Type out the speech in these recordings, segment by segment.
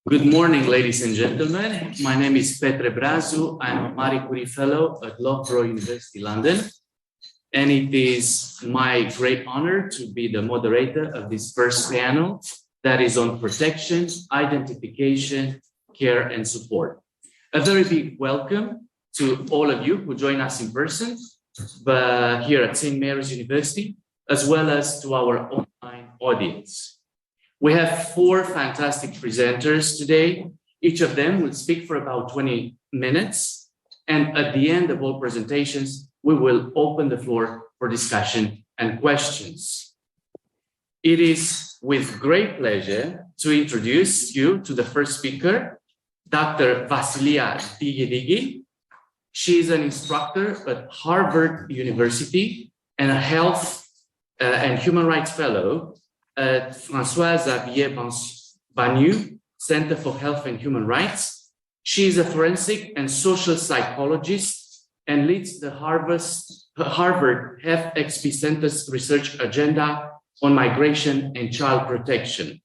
Good morning, ladies and gentlemen. My name is Petre Brazu. I'm a Marie Curie Fellow at Loughborough University, London. And it is my great honor to be the moderator of this first panel that is on protection, identification, care, and support. A very big welcome to all of you who join us in person, but here at St. Mary's University, as well as to our online audience. We have four fantastic presenters today. Each of them will speak for about 20 minutes. And at the end of all presentations, we will open the floor for discussion and questions. It is with great pleasure to introduce you to the first speaker, Dr. Vasilia Digi. She is an instructor at Harvard University and a health and human rights fellow at François Xavier Banu Center for Health and Human Rights. She is a forensic and social psychologist and leads the Harvard FXP Center's research agenda on migration and child protection.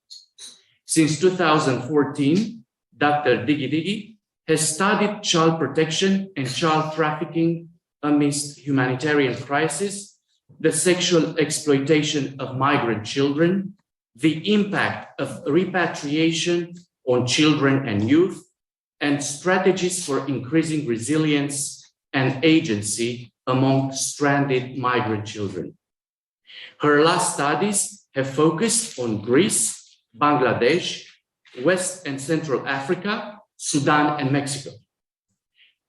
Since 2014, Dr. Digi has studied child protection and child trafficking amidst humanitarian crisis, the sexual exploitation of migrant children, the impact of repatriation on children and youth, and strategies for increasing resilience and agency among stranded migrant children. Her last studies have focused on Greece, Bangladesh, West and Central Africa, Sudan, and Mexico.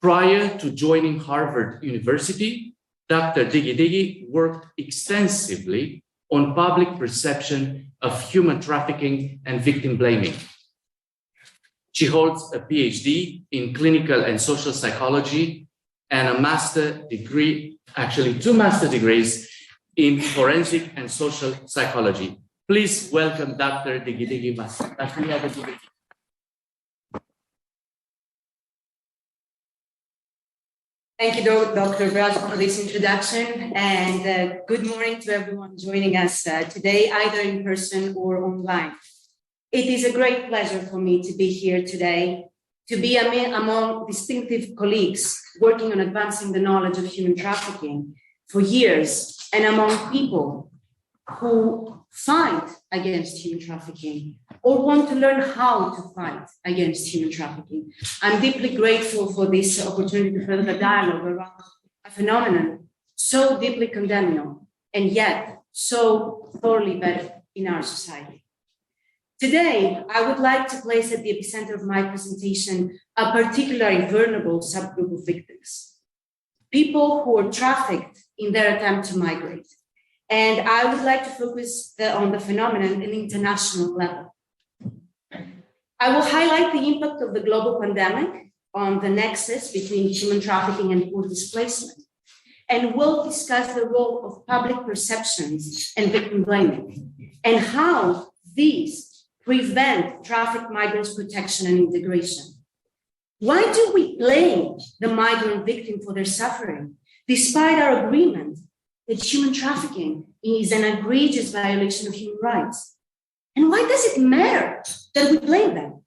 Prior to joining Harvard University, Dr. Digi worked extensively on public perception of human trafficking and victim blaming. She holds a PhD in clinical and social psychology and a master degree, actually 2 master degrees in forensic and social psychology. Please welcome Dr. Digi. Thank you, Dr. Brazu, for this introduction, and good morning to everyone joining us today, either in person or online. It is a great pleasure for me to be here today, to be among distinctive colleagues working on advancing the knowledge of human trafficking for years, and among people who fight against human trafficking or want to learn how to fight against human trafficking. I'm deeply grateful for this opportunity to further the dialogue around a phenomenon so deeply condemnable and yet so thoroughly vetted in our society. Today, I would like to place at the epicenter of my presentation a particularly vulnerable subgroup of victims, people who are trafficked in their attempt to migrate. And I would like to focus on the phenomenon at an international level. I will highlight the impact of the global pandemic on the nexus between human trafficking and poor displacement, and will discuss the role of public perceptions and victim blaming, and how these prevent trafficked migrants' protection and integration. Why do we blame the migrant victim for their suffering, despite our agreement that human trafficking is an egregious violation of human rights? And why does it matter that we blame them?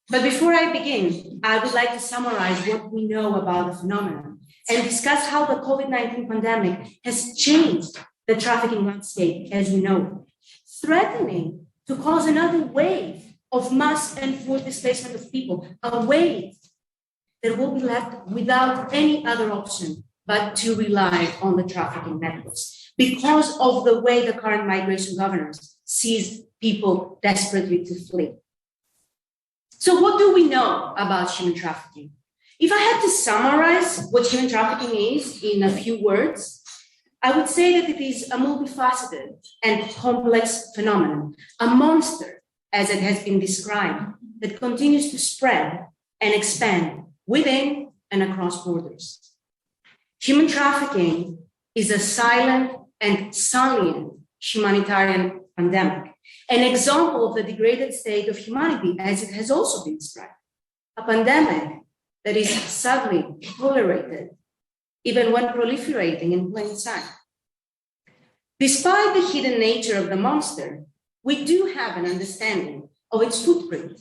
But before I begin, I would like to summarize what we know about the phenomenon and discuss how the COVID-19 pandemic has changed the trafficking landscape as we know it, threatening to cause another wave of mass and forced displacement of people, a wave that will be left without any other option but to rely on the trafficking networks because of the way the current migration governance sees people desperately to flee. So what do we know about human trafficking? If I had to summarize what human trafficking is in a few words, I would say that it is a multifaceted and complex phenomenon, a monster, as it has been described, that continues to spread and expand within and across borders. Human trafficking is a silent and silent humanitarian pandemic, an example of the degraded state of humanity as it has also been described, a pandemic that is sadly tolerated even when proliferating in plain sight. Despite the hidden nature of the monster, we do have an understanding of its footprint.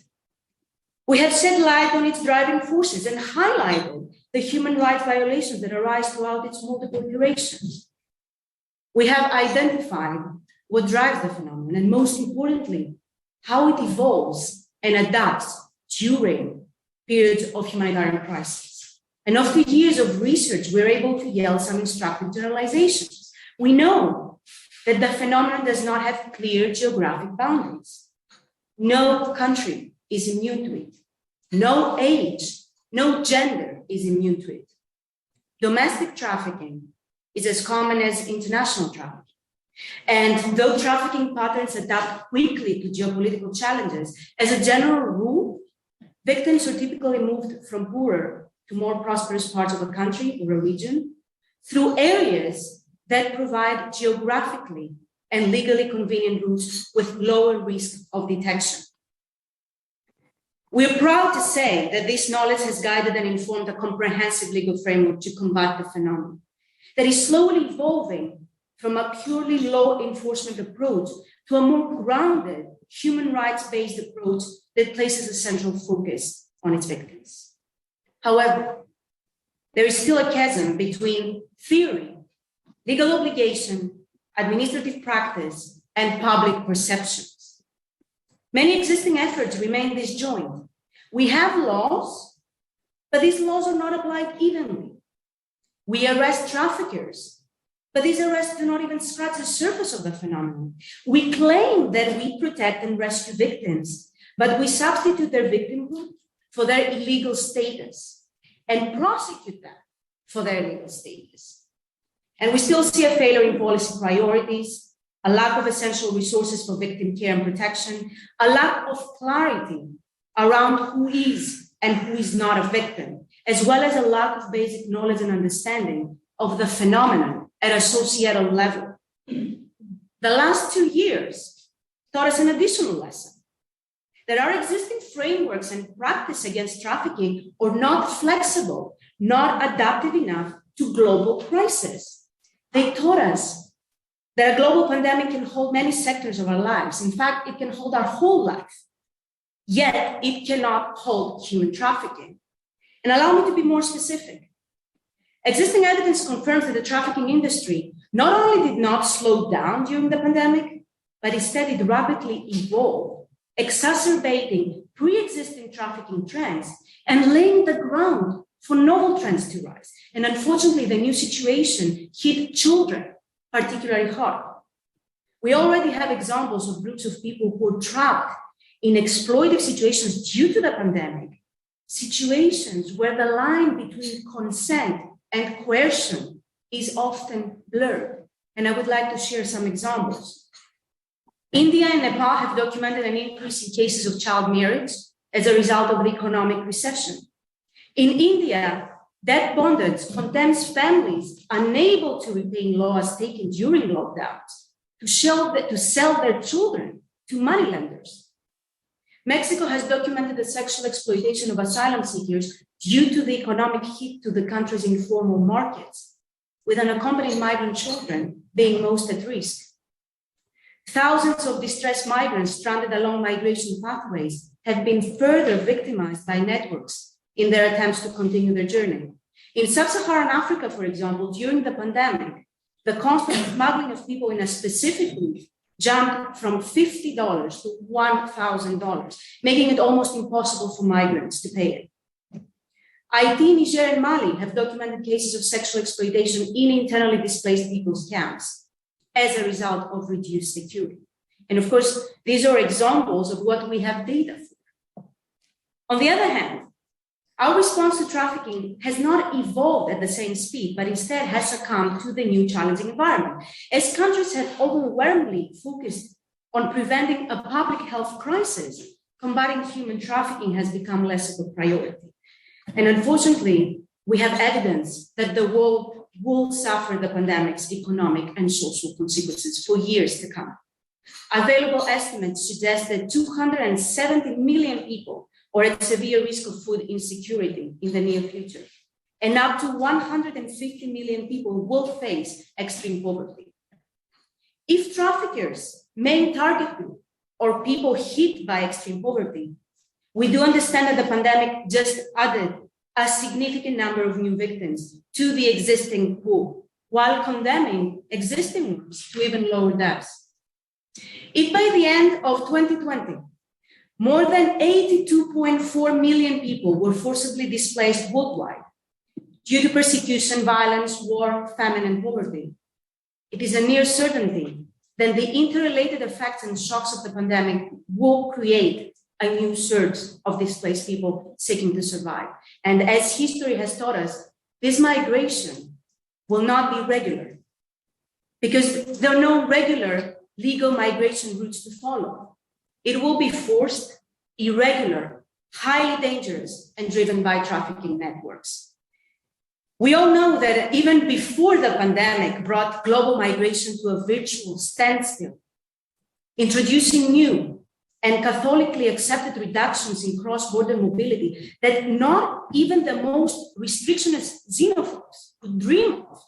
We have shed light on its driving forces and highlighted the human rights violations that arise throughout its multiple durations. We have identified what drives the phenomenon, and most importantly, how it evolves and adapts during periods of humanitarian crisis. And after years of research, we're able to yield some instructive generalizations. We know that the phenomenon does not have clear geographic boundaries. No country is immune to it. No age, no gender is immune to it. Domestic trafficking is as common as international trafficking. And though trafficking patterns adapt quickly to geopolitical challenges, as a general rule, victims are typically moved from poorer to more prosperous parts of a country or a region through areas that provide geographically and legally convenient routes with lower risk of detection. We're proud to say that this knowledge has guided and informed a comprehensive legal framework to combat the phenomenon that is slowly evolving from a purely law enforcement approach to a more grounded, human rights-based approach that places a central focus on its victims. However, there is still a chasm between theory, legal obligation, administrative practice, and public perceptions. Many existing efforts remain disjoint. We have laws, but these laws are not applied evenly. We arrest traffickers, but these arrests do not even scratch the surface of the phenomenon. We claim that we protect and rescue victims, but we substitute their victimhood for their illegal status and prosecute them for their illegal status. And we still see a failure in policy priorities, a lack of essential resources for victim care and protection, a lack of clarity around who is and who is not a victim, as well as a lack of basic knowledge and understanding of the phenomenon at a societal level. The last 2 years taught us an additional lesson, that our existing frameworks and practice against trafficking are not flexible, not adaptive enough to global crisis. They taught us that a global pandemic can hold many sectors of our lives. In fact, it can hold our whole life, yet it cannot hold human trafficking. And allow me to be more specific. Existing evidence confirms that the trafficking industry not only did not slow down during the pandemic, but instead it rapidly evolved, exacerbating pre-existing trafficking trends and laying the ground for novel trends to rise. And unfortunately, the new situation hit children particularly hard. We already have examples of groups of people who are trapped in exploitive situations due to the pandemic, situations where the line between consent and coercion is often blurred. And I would like to share some examples. India and Nepal have documented an increase in cases of child marriage as a result of the economic recession. In India, debt bondage condemns families unable to repay loans taken during lockdowns to sell their children to moneylenders. Mexico has documented the sexual exploitation of asylum seekers due to the economic hit to the country's informal markets, with unaccompanied migrant children being most at risk. Thousands of distressed migrants stranded along migration pathways have been further victimized by networks in their attempts to continue their journey. In sub-Saharan Africa, for example, during the pandemic, the cost of smuggling of people in a specific route jumped from $50 to $1,000, making it almost impossible for migrants to pay it. Haiti, Niger, and Mali have documented cases of sexual exploitation in internally displaced people's camps as a result of reduced security. And of course, these are examples of what we have data for. On the other hand, our response to trafficking has not evolved at the same speed, but instead has succumbed to the new challenging environment. As countries have overwhelmingly focused on preventing a public health crisis, combating human trafficking has become less of a priority. And unfortunately, we have evidence that the world will suffer the pandemic's economic and social consequences for years to come. Available estimates suggest that 270 million people are at severe risk of food insecurity in the near future, and up to 150 million people will face extreme poverty. If traffickers' main target group or people hit by extreme poverty. We do understand that the pandemic just added a significant number of new victims to the existing pool, while condemning existing ones to even lower deaths. If by the end of 2020, more than 82.4 million people were forcibly displaced worldwide due to persecution, violence, war, famine, and poverty, it is a near certainty that the interrelated effects and shocks of the pandemic will create a new surge of displaced people seeking to survive. And as history has taught us, this migration will not be regular because there are no regular legal migration routes to follow. It will be forced, irregular, highly dangerous, and driven by trafficking networks. We all know that even before the pandemic brought global migration to a virtual standstill, introducing new and Catholically accepted reductions in cross-border mobility that not even the most restrictionist xenophobes could dream of.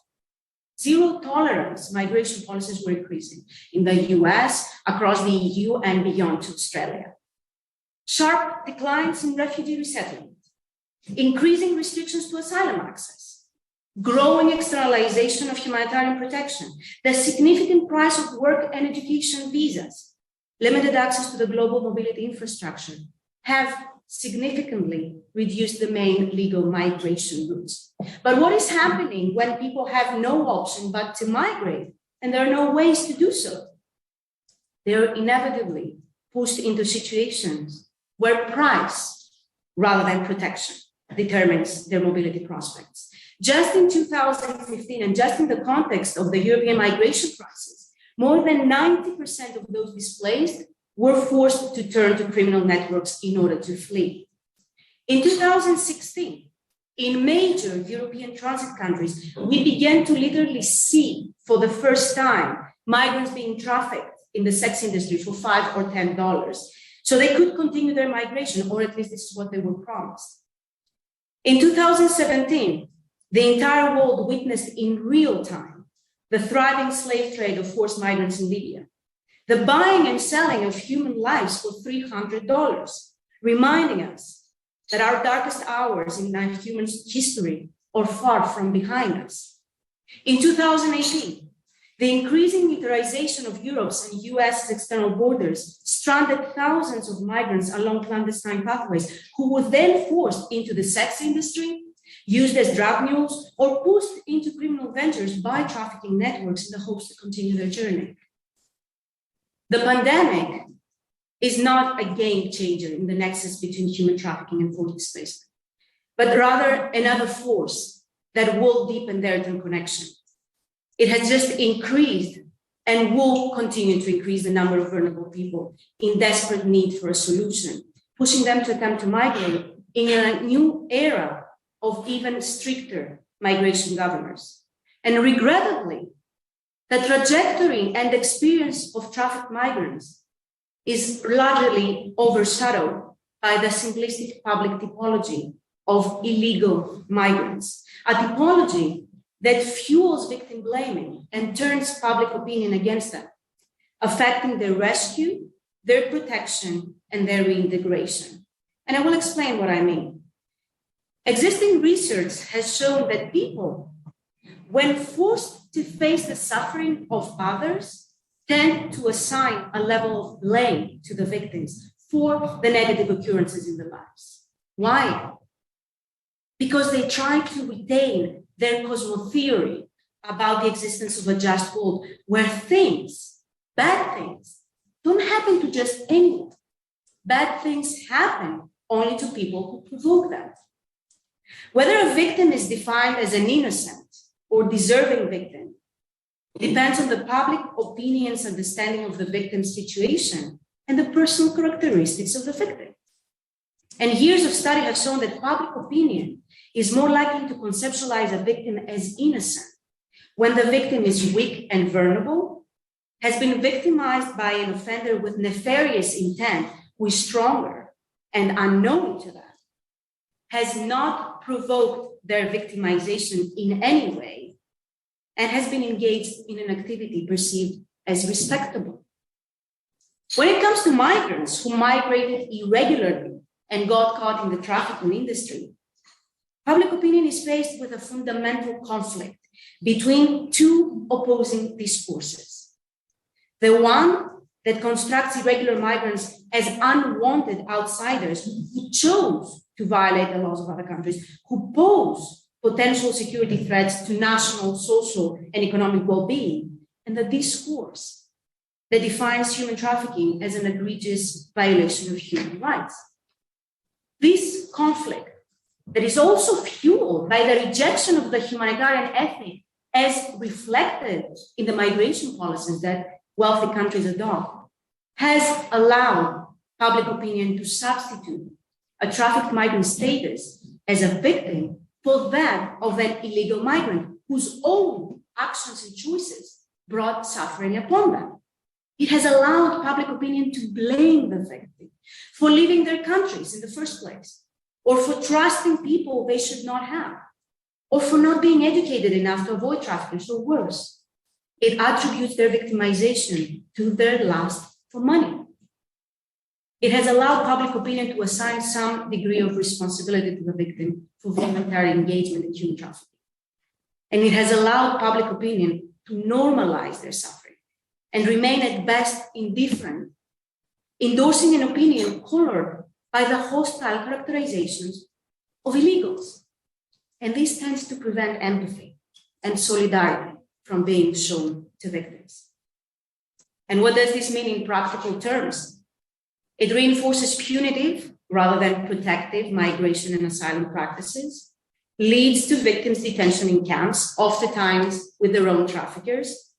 Zero tolerance migration policies were increasing in the US, across the EU, and beyond to Australia. Sharp declines in refugee resettlement, increasing restrictions to asylum access, growing externalization of humanitarian protection, the significant price of work and education visas, limited access to the global mobility infrastructure have significantly reduced the main legal migration routes. But what is happening when people have no option but to migrate and there are no ways to do so? They're inevitably pushed into situations where price rather than protection determines their mobility prospects. Just in 2015, and just in the context of the European migration crisis, more than 90% of those displaced were forced to turn to criminal networks in order to flee. In 2016, in major European transit countries, we began to literally see for the first time migrants being trafficked in the sex industry for $5 or $10. So they could continue their migration, or at least this is what they were promised. In 2017, the entire world witnessed in real time the thriving slave trade of forced migrants in Libya, the buying and selling of human lives for $300, reminding us that our darkest hours in human history are far from behind us. In 2018, the increasing militarization of Europe's and US's external borders stranded thousands of migrants along clandestine pathways who were then forced into the sex industry, used as drug mules, or pushed into criminal ventures by trafficking networks in the hopes to continue their journey. The pandemic is not a game changer in the nexus between human trafficking and forced displacement, but rather another force that will deepen their interconnection. It has just increased and will continue to increase the number of vulnerable people in desperate need for a solution, pushing them to attempt to migrate in a new era of even stricter migration governors. And regrettably, the trajectory and experience of trafficked migrants is largely overshadowed by the simplistic public typology of illegal migrants, a typology that fuels victim blaming and turns public opinion against them, affecting their rescue, their protection, and their reintegration. And I will explain what I mean. Existing research has shown that people, when forced to face the suffering of others, tend to assign a level of blame to the victims for the negative occurrences in their lives. Why? Because they try to retain their cosmotheory about the existence of a just world where things, bad things, don't happen to just anyone. Bad things happen only to people who provoke them. Whether a victim is defined as an innocent or deserving victim depends on the public opinion's understanding of the victim's situation and the personal characteristics of the victim. And years of study have shown that public opinion is more likely to conceptualize a victim as innocent when the victim is weak and vulnerable, has been victimized by an offender with nefarious intent who is stronger and unknowing to that, has not provoked their victimization in any way, and has been engaged in an activity perceived as respectable. When it comes to migrants who migrated irregularly and got caught in the trafficking industry, public opinion is faced with a fundamental conflict between two opposing discourses. The one that constructs irregular migrants as unwanted outsiders who chose to violate the laws of other countries, who pose potential security threats to national, social, and economic well-being, and the discourse that defines human trafficking as an egregious violation of human rights. This conflict that is also fueled by the rejection of the humanitarian ethic as reflected in the migration policies that wealthy countries adopt, has allowed public opinion to substitute a trafficked migrant status as a victim for that of an illegal migrant whose own actions and choices brought suffering upon them. It has allowed public opinion to blame the victim for leaving their countries in the first place, or for trusting people they should not have, or for not being educated enough to avoid traffickers, or worse. It attributes their victimization to their lust for money. It has allowed public opinion to assign some degree of responsibility to the victim for voluntary engagement in human trafficking. And it has allowed public opinion to normalize their suffering and remain at best indifferent, endorsing an opinion colored by the hostile characterizations of illegals. And this tends to prevent empathy and solidarity from being shown to victims. And what does this mean in practical terms? It reinforces punitive rather than protective migration and asylum practices, leads to victims' detention in camps, oftentimes with their own traffickers,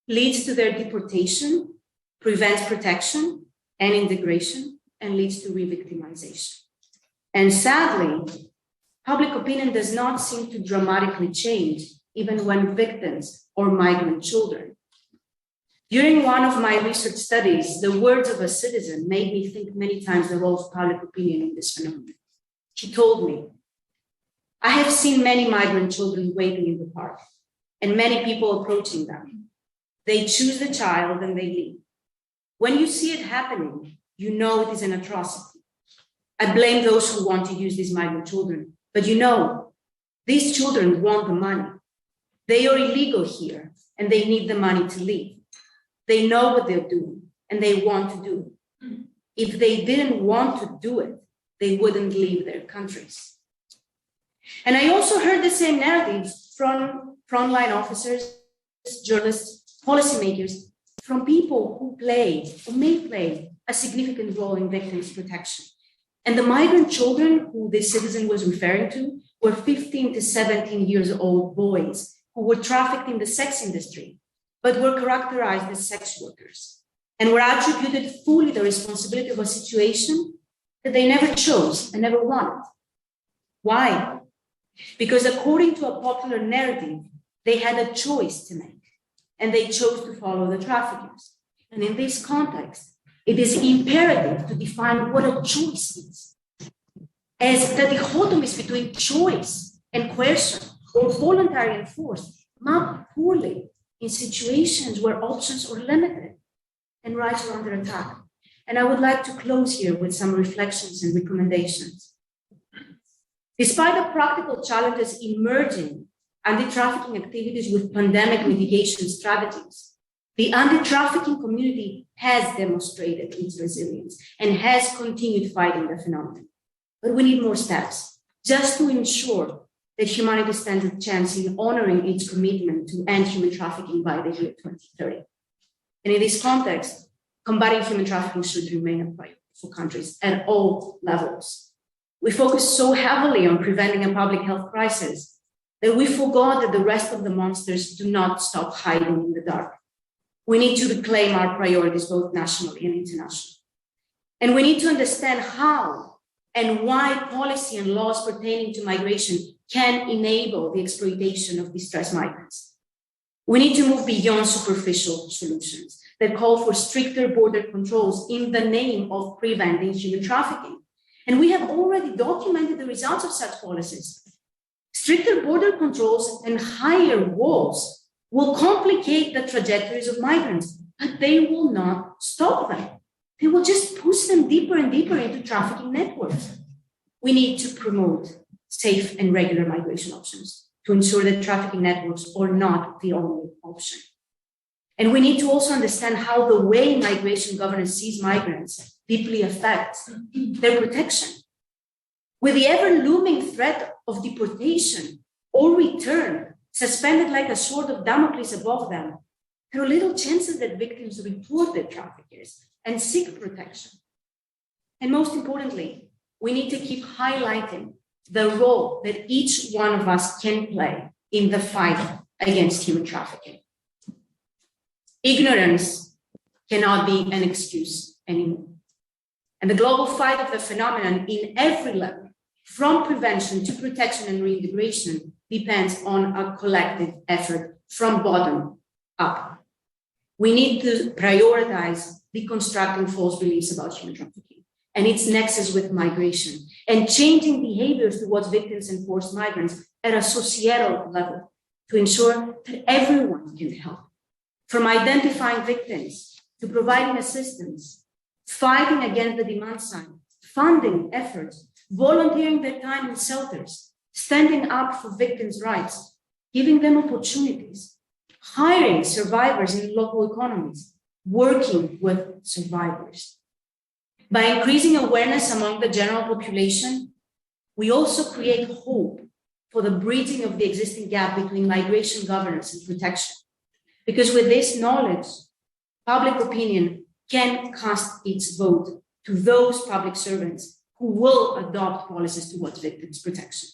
leads to their deportation, prevents protection and integration, and leads to re-victimization. And sadly, public opinion does not seem to dramatically change even when victims or migrant children. During one of my research studies, the words of a citizen made me think many times the role of public opinion in this phenomenon. She told me, I have seen many migrant children waiting in the park and many people approaching them. They choose the child and they leave. When you see it happening, you know it is an atrocity. I blame those who want to use these migrant children, but you know, these children want the money. They are illegal here and they need the money to leave. They know what they're doing and they want to do it. If they didn't want to do it, they wouldn't leave their countries. And I also heard the same narrative from frontline officers, journalists, policymakers, from people who play or may play a significant role in victims' protection. And the migrant children who this citizen was referring to were 15 to 17 years old boys who were trafficked in the sex industry, but were characterized as sex workers and were attributed fully the responsibility of a situation that they never chose and never wanted. Why? Because according to a popular narrative, they had a choice to make and they chose to follow the traffickers. And in this context, it is imperative to define what a choice is, as the dichotomies between choice and coercion or voluntary and forced map poorly in situations where options are limited and rights are under attack. And I would like to close here with some reflections and recommendations. Despite the practical challenges emerging anti-trafficking activities with pandemic mitigation strategies, the anti-trafficking community has demonstrated its resilience and has continued fighting the phenomenon. But we need more steps just to ensure that humanity stands a chance in honoring its commitment to end human trafficking by the year 2030. And in this context, combating human trafficking should remain a priority for countries at all levels. We focus so heavily on preventing a public health crisis that we forgot that the rest of the monsters do not stop hiding in the dark. We need to reclaim our priorities both nationally and internationally. And we need to understand how and why policy and laws pertaining to migration can enable the exploitation of distressed migrants. We need to move beyond superficial solutions that call for stricter border controls in the name of preventing human trafficking. And we have already documented the results of such policies. Stricter border controls and higher walls will complicate the trajectories of migrants, but they will not stop them. they will just push them deeper and deeper into trafficking networks. We need to promote safe and regular migration options to ensure that trafficking networks are not the only option. And we need to also understand how the way migration governance sees migrants deeply affects their protection. With the ever-looming threat of deportation or return suspended like a sword of Damocles above them, there are little chances that victims report their traffickers and seek protection. And most importantly, we need to keep highlighting the role that each one of us can play in the fight against human trafficking. Ignorance cannot be an excuse anymore. And the global fight of the phenomenon in every level, from prevention to protection and reintegration, depends on a collective effort from bottom up. We need to prioritize deconstructing false beliefs about human trafficking and its nexus with migration, and changing behaviors towards victims and forced migrants at a societal level to ensure that everyone can help, from identifying victims to providing assistance, fighting against the demand side, funding efforts, volunteering their time in shelters, standing up for victims' rights, giving them opportunities, hiring survivors in local economies, working with survivors. By increasing awareness among the general population, we also create hope for the bridging of the existing gap between migration governance and protection. Because with this knowledge, public opinion can cast its vote to those public servants who will adopt policies towards victims' protection.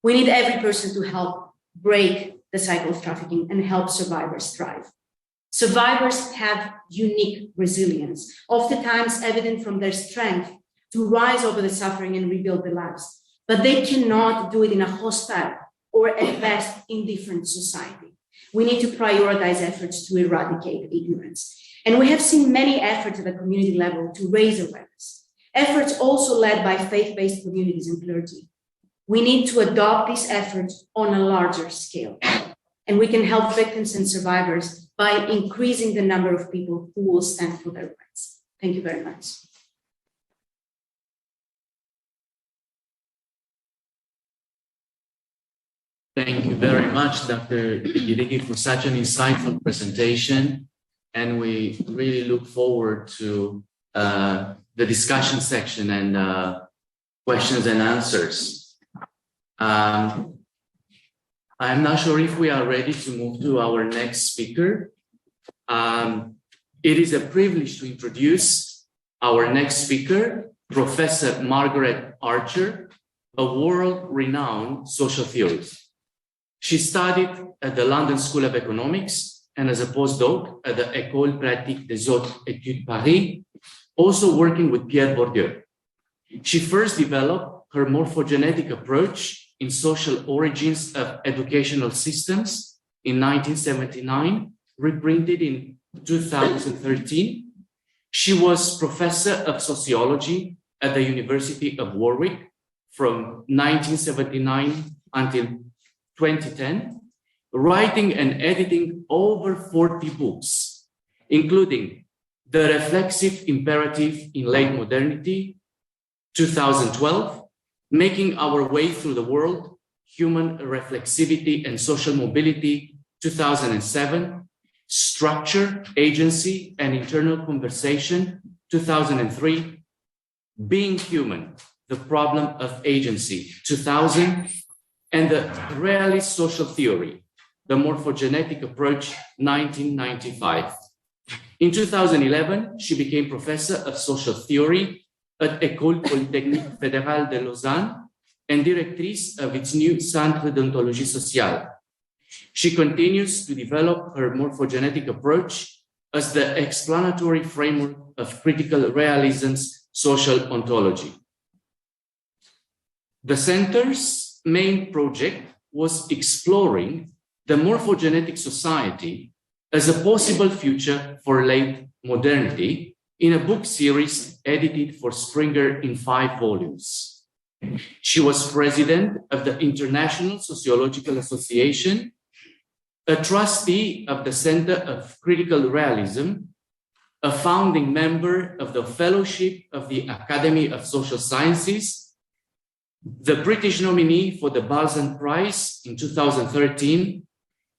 We need every person to help break the cycle of trafficking and help survivors thrive. Survivors have unique resilience, oftentimes evident from their strength to rise over the suffering and rebuild their lives, but they cannot do it in a hostile or at best indifferent society. We need to prioritize efforts to eradicate ignorance. And we have seen many efforts at the community level to raise awareness, efforts also led by faith-based communities and clergy. We need to adopt these efforts on a larger scale. And we can help victims and survivors by increasing the number of people who will stand for their rights. Thank you very much. Thank you very much, Dr. Girigi, for such an insightful presentation. And we really look forward to the discussion section and questions and answers. I'm not sure if we are ready to move to our next speaker. It is a privilege to introduce our next speaker, Professor Margaret Archer, a world-renowned social theorist. She studied at the London School of Economics and as a postdoc at the École Pratique des Hautes Études Paris, also working with Pierre Bourdieu. She first developed her morphogenetic approach in social origins of educational systems in 1979, reprinted in 2013. She was professor of sociology at the University of Warwick from 1979 until 2010, writing and editing over 40 books, including The Reflexive Imperative in Late Modernity, 2012, Making Our Way Through the World, Human Reflexivity and Social Mobility, 2007, Structure, Agency, and Internal Conversation, 2003, Being Human, The Problem of Agency, 2000, and The Realist Social Theory, The Morphogenetic Approach, 1995. In 2011, she became professor of social theory at École Polytechnique Fédérale de Lausanne and directrice of its new Centre d'Ontologie Sociale. She continues to develop her morphogenetic approach as the explanatory framework of critical realism's social ontology. The center's main project was exploring the morphogenetic society as a possible future for late modernity in a book series edited for Springer in 5 volumes. She was president of the International Sociological Association, a trustee of the Center of Critical Realism, a founding member of the Fellowship of the Academy of Social Sciences, the British nominee for the Balzan Prize in 2013,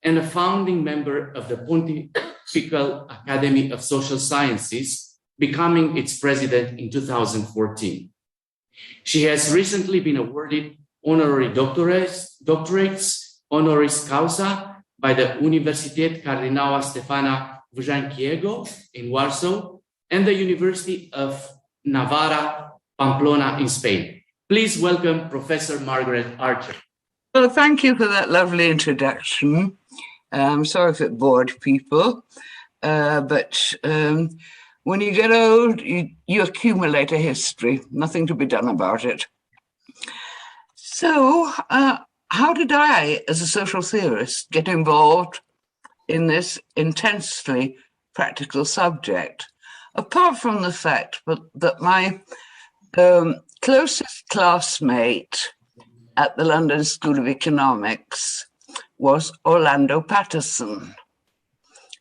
and a founding member of the Pontifical Academy of Social Sciences, becoming its president in 2014. She has recently been awarded honorary doctorates honoris causa by the Universitat Kardynała Stefana Wrzankiego in Warsaw and the University of Navarra, Pamplona in Spain. Please welcome Professor Margaret Archer. Well, thank you for that lovely introduction. I'm sorry if it bored people, but when you get old, you accumulate a history, nothing to be done about it. So, how did I, as a social theorist, get involved in this intensely practical subject? Apart from the fact that my closest classmate at the London School of Economics was Orlando Patterson,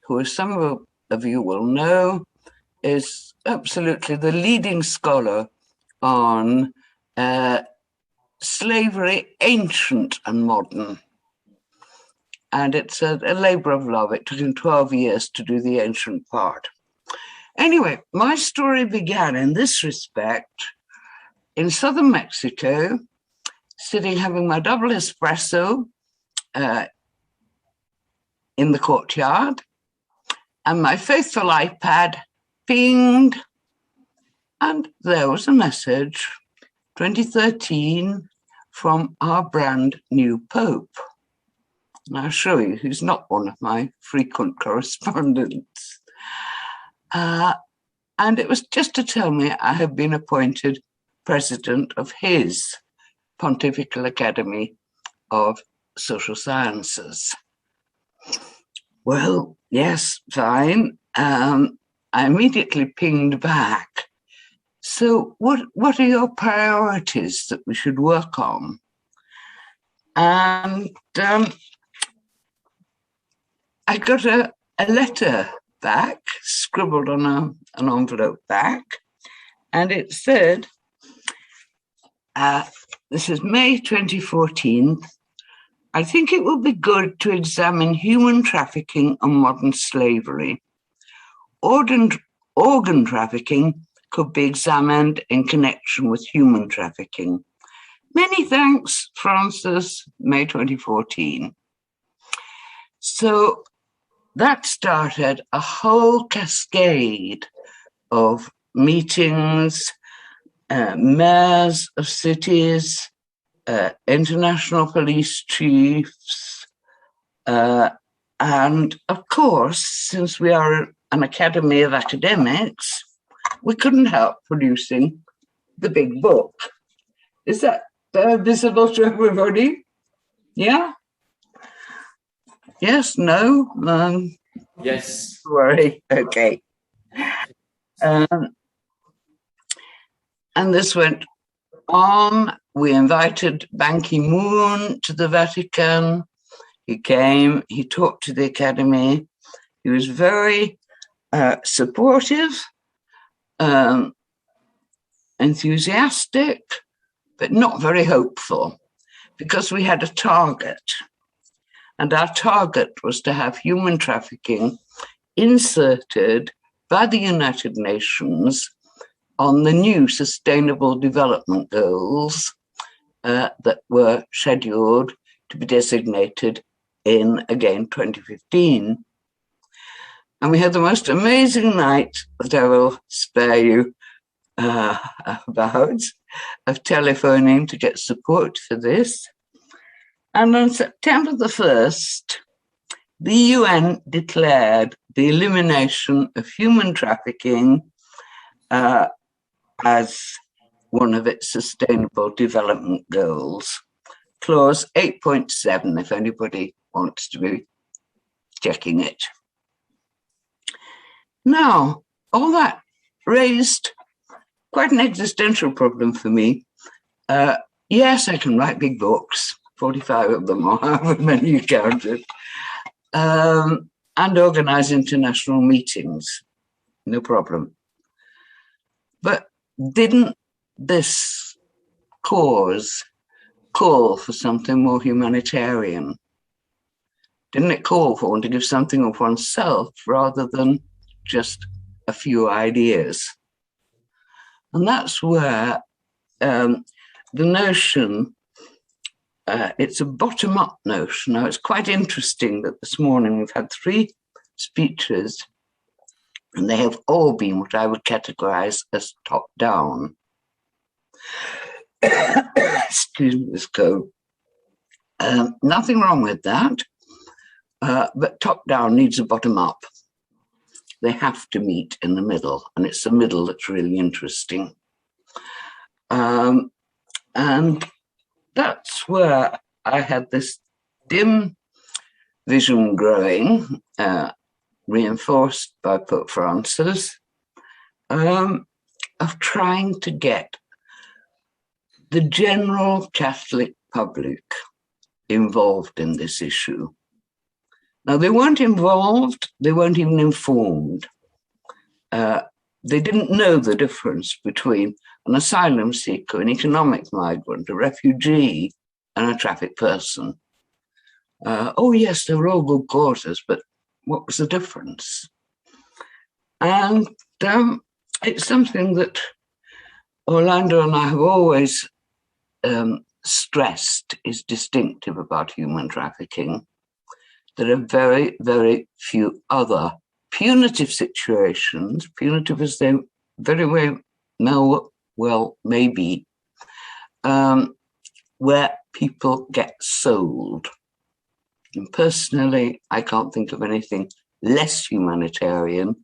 who, as some of you will know, is absolutely the leading scholar on slavery, ancient and modern. And it's a labor of love. It took him 12 years to do the ancient part. Anyway, my story began in this respect in southern Mexico, sitting having my double espresso in the courtyard, and my faithful iPad pinged, and there was a message, 2013, from our brand new Pope. And I'll show you, he's not one of my frequent correspondents. And it was just to tell me I had been appointed president of his Pontifical Academy of Social Sciences. Well, yes, fine. I immediately pinged back. So what are your priorities that we should work on? And I got a letter back, scribbled on an envelope back, and it said, this is May 2014, I think it would be good to examine human trafficking and modern slavery. Organ trafficking could be examined in connection with human trafficking. Many thanks, Francis, May 2014. So that started a whole cascade of meetings, mayors of cities, international police chiefs, and of course, since we are an academy of academics, we couldn't help producing the big book. Is that visible to everybody? Yeah? Yes, no? Yes. Sorry, okay. And this went on. We invited Ban Ki-moon to the Vatican. He came, he talked to the Academy. He was very supportive, enthusiastic, but not very hopeful, because we had a target. And our target was to have human trafficking inserted by the United Nations on the new Sustainable Development Goals that were scheduled to be designated in, again, 2015. And we had the most amazing night that I will spare you about, of telephoning to get support for this. And on September the 1st, the UN declared the elimination of human trafficking as one of its Sustainable Development Goals. Clause 8.7, if anybody wants to be checking it. Now, all that raised quite an existential problem for me. Yes, I can write big books, 45 of them, or however many you counted, and organize international meetings. no problem. But didn't this cause call for something more humanitarian? Didn't it call for one to give something of oneself rather than just a few ideas? And that's where the notion, it's a bottom-up notion. Now, it's quite interesting that this morning we've had 3 speeches, and they have all been what I would categorize as top-down. Excuse me, let's go. Nothing wrong with that, but top-down needs a bottom-up. They have to meet in the middle, and it's the middle that's really interesting. And that's where I had this dim vision growing, reinforced by Pope Francis, of trying to get the general Catholic public involved in this issue. Now, they weren't involved, they weren't even informed. They didn't know the difference between an asylum seeker, an economic migrant, a refugee, and a trafficked person. Oh, yes, they were all good causes, but what was the difference? And it's something that Orlando and I have always stressed is distinctive about human trafficking. There are very, very few other punitive situations, punitive as they very well may be, where people get sold. And personally, I can't think of anything less humanitarian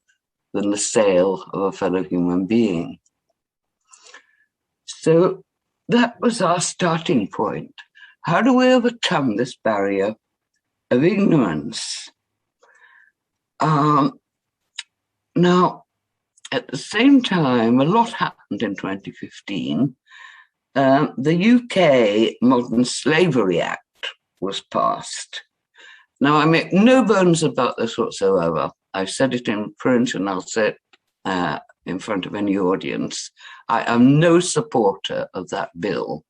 than the sale of a fellow human being. So that was our starting point. How do we overcome this barrier of ignorance? Now, at the same time, a lot happened in 2015. The UK Modern Slavery Act was passed. Now, I make no bones about this whatsoever. I've said it in print and I'll say it in front of any audience. I am no supporter of that bill.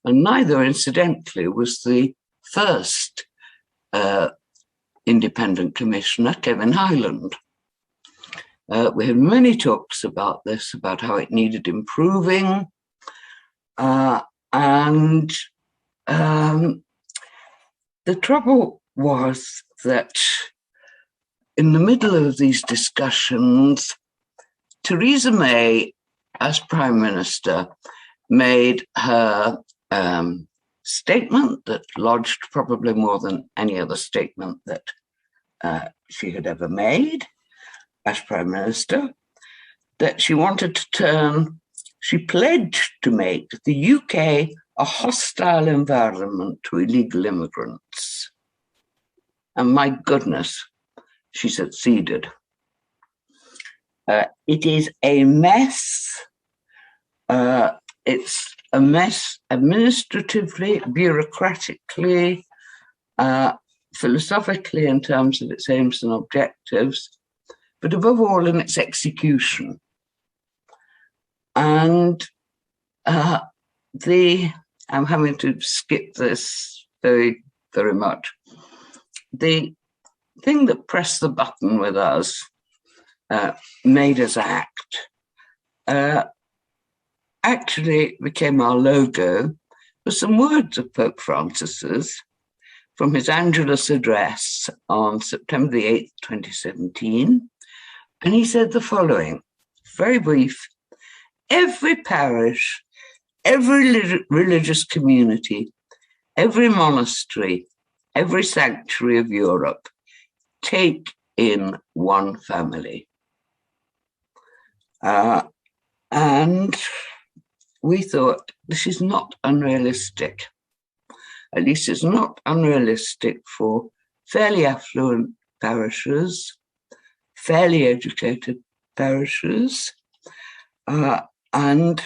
And neither, incidentally, was the first independent commissioner, Kevin Hyland. We had many talks about this, about how it needed improving. And the trouble was that in the middle of these discussions, Theresa May, as Prime Minister, made her statement that lodged probably more than any other statement that she had ever made as Prime Minister, that she wanted to turn, she pledged to make the UK a hostile environment to illegal immigrants. And my goodness, she succeeded. It is a mess. It's a mess administratively, bureaucratically, philosophically in terms of its aims and objectives, but above all in its execution. And I'm having to skip this very, very much. The thing that pressed the button with us, made us act, actually became our logo, were some words of Pope Francis's from his Angelus address on September the 8th, 2017. And he said the following, very brief: every parish, every religious community, every monastery, every sanctuary of Europe, take in one family. And we thought, this is not unrealistic. At least it's not unrealistic for fairly affluent parishes, fairly educated parishes, and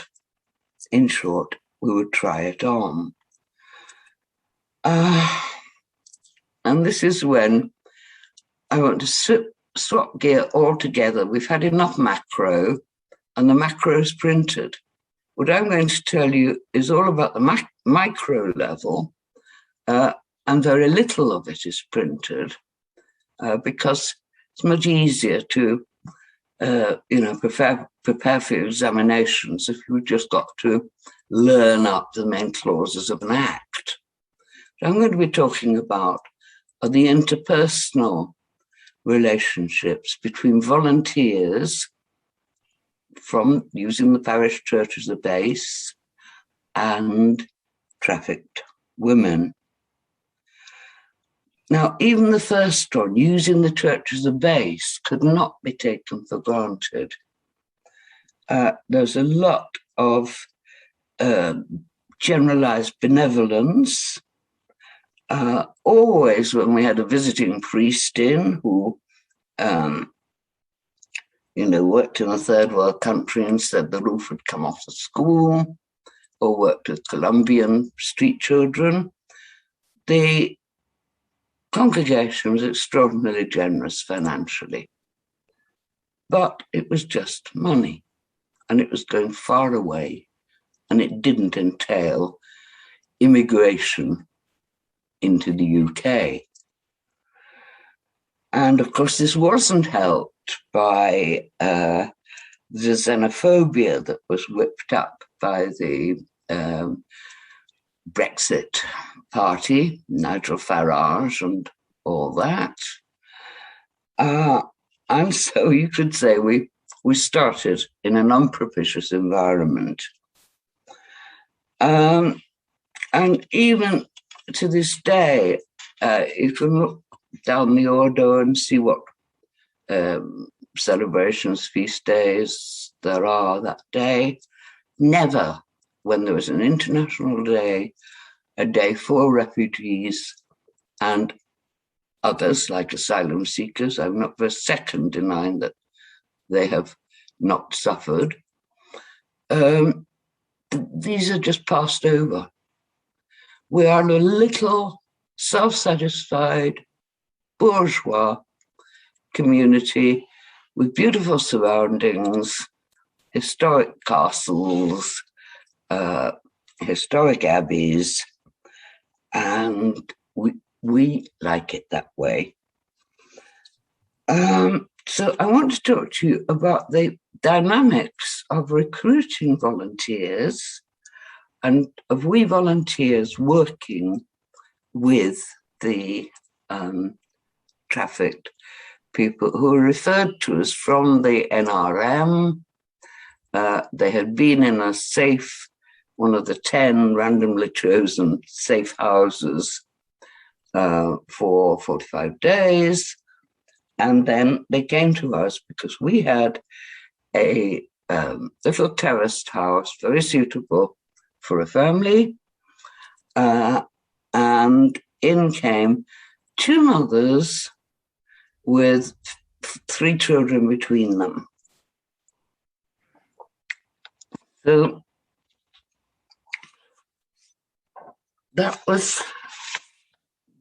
in short, we would try it on. And this is when I want to swap gear altogether. We've had enough macro, and the macro is printed. What I'm going to tell you is all about the micro level, and very little of it is printed because it's much easier to, prepare for your examinations if you've just got to learn up the main clauses of an act. What I'm going to be talking about are the interpersonal relationships between volunteers from using the parish church as a base and trafficked women. Now, even the first one, using the church as a base, could not be taken for granted. There's a lot of generalized benevolence. Always when we had a visiting priest in who, worked in a third world country and said the roof would come off the school, or worked with Colombian street children, the congregation was extraordinarily generous financially. But it was just money, and it was going far away, and it didn't entail immigration into the UK. And of course, this wasn't helped by the xenophobia that was whipped up by the Brexit party, Nigel Farage and all that. And so you could say we started in an unpropitious environment. And even to this day, you can look down the order and see what celebrations, feast days there are that day. Never, when there was an international day, a day for refugees and others like asylum seekers. I'm not for a second denying that they have not suffered. These are just passed over. We are a little self-satisfied, bourgeois community with beautiful surroundings, historic castles, historic abbeys, and we like it that way. So I want to talk to you about the dynamics of recruiting volunteers and of we volunteers working with the trafficked people who are referred to us from the NRM. They had been in a safe, one of the 10 randomly chosen safe houses for 45 days. And then they came to us because we had a little terraced house, very suitable for a family. And in came 2 mothers with 3 children between them. So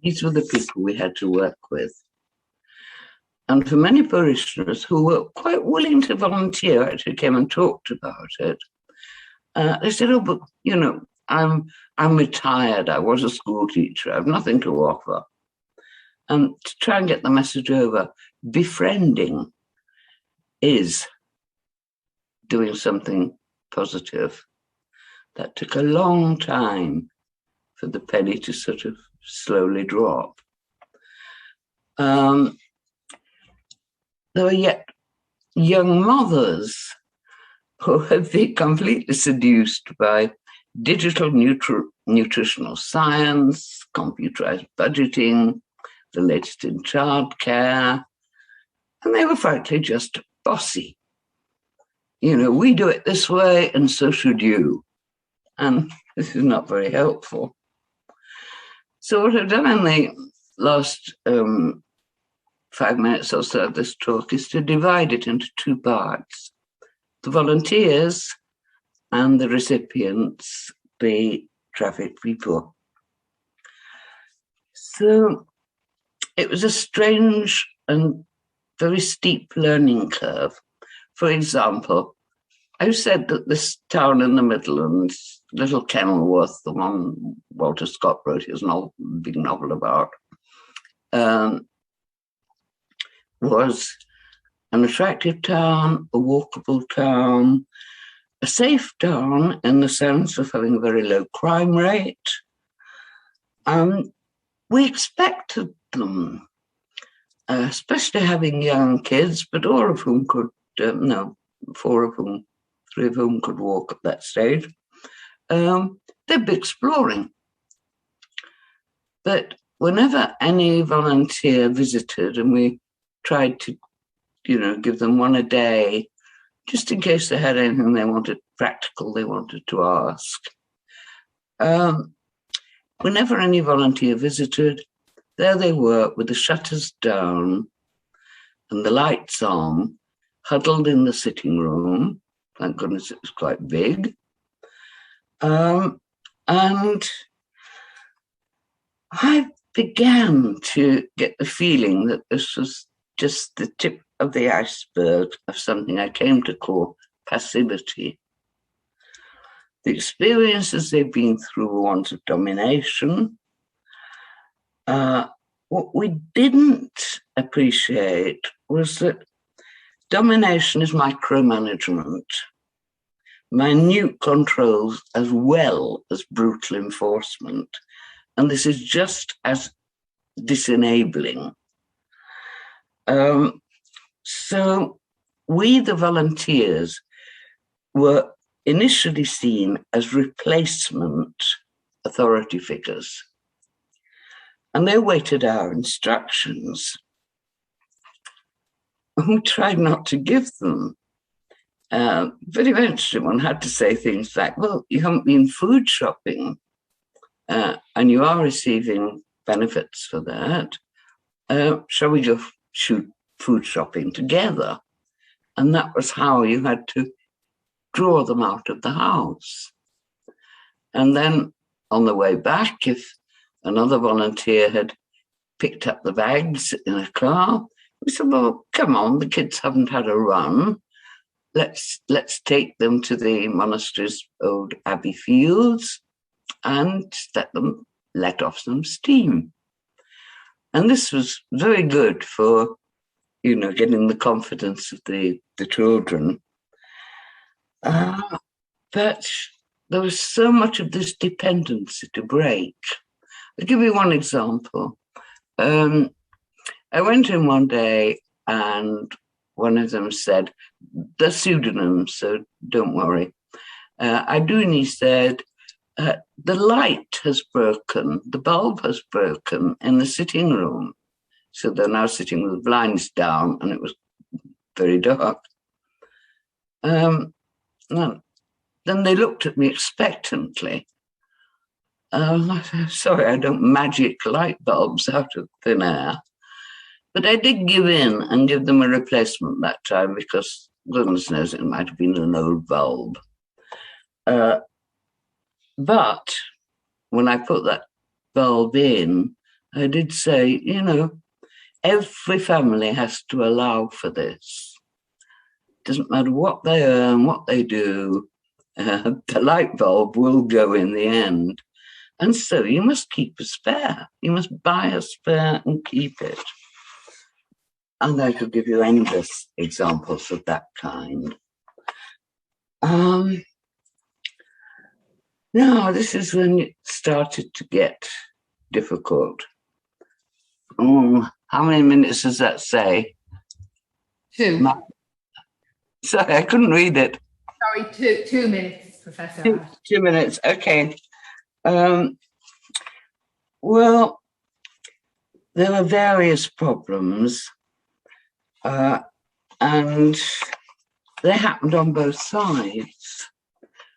these were the people we had to work with. And for many parishioners who were quite willing to volunteer, actually came and talked about it. They said, "Oh, but I'm retired. I was a school teacher. I have nothing to offer." And to try and get the message over, befriending is doing something positive. That took a long time for the penny to sort of slowly drop. There were yet young mothers who had been completely seduced by digital nutritional science, computerized budgeting, the latest in childcare, and they were frankly just bossy. We do it this way, and so should you. And this is not very helpful. So what I've done in the last 5 minutes or so of this talk is to divide it into 2 parts. The volunteers and the recipients, the trafficked people. So it was a strange and very steep learning curve. For example, I said that this town in the Midlands, Little Kenilworth, the one Walter Scott wrote his big novel about, was an attractive town, a walkable town, a safe town in the sense of having a very low crime rate. We expected them, especially having young kids, but all of whom could, four of whom, three of whom could walk at that stage. They'd be exploring. But whenever any volunteer visited and we tried to, give them one a day, just in case they had anything they wanted to ask. Whenever any volunteer visited, there they were with the shutters down and the lights on, huddled in the sitting room. Thank goodness it was quite big. And I began to get the feeling that this was just the tip of the iceberg of something I came to call passivity. The experiences they've been through were ones of domination. What we didn't appreciate was that domination is micromanagement, minute controls as well as brutal enforcement. And this is just as disenabling. So we, the volunteers, were initially seen as replacement authority figures. And they waited our instructions. And we tried not to give them. But eventually one had to say things like, well, you haven't been food shopping, and you are receiving benefits for that. Shall we go shoot food shopping together? And that was how you had to draw them out of the house. And then on the way back, if another volunteer had picked up the bags in a car, we said, well, come on, the kids haven't had a run. Let's take them to the monastery's old abbey fields and let them let off some steam. And this was very good for, getting the confidence of the children. But there was so much of this dependency to break. I'll give you one example. I went in one day and one of them said, they're pseudonyms, so don't worry. Aduni said, the light has broken, the bulb has broken in the sitting room. So they're now sitting with the blinds down and it was very dark. Then they looked at me expectantly. I said, sorry, I don't magic light bulbs out of thin air. But I did give in and give them a replacement that time because goodness knows it might have been an old bulb. But when I put that bulb in, I did say, every family has to allow for this. Doesn't matter what they earn, what they do, the light bulb will go in the end. And so you must keep a spare. You must buy a spare and keep it. And I could give you endless examples of that kind. Now, this is when it started to get difficult. How many minutes does that say? 2. Sorry, I couldn't read it. Sorry, 2 minutes, Professor. 2 minutes, okay. Well, there were various problems, and they happened on both sides.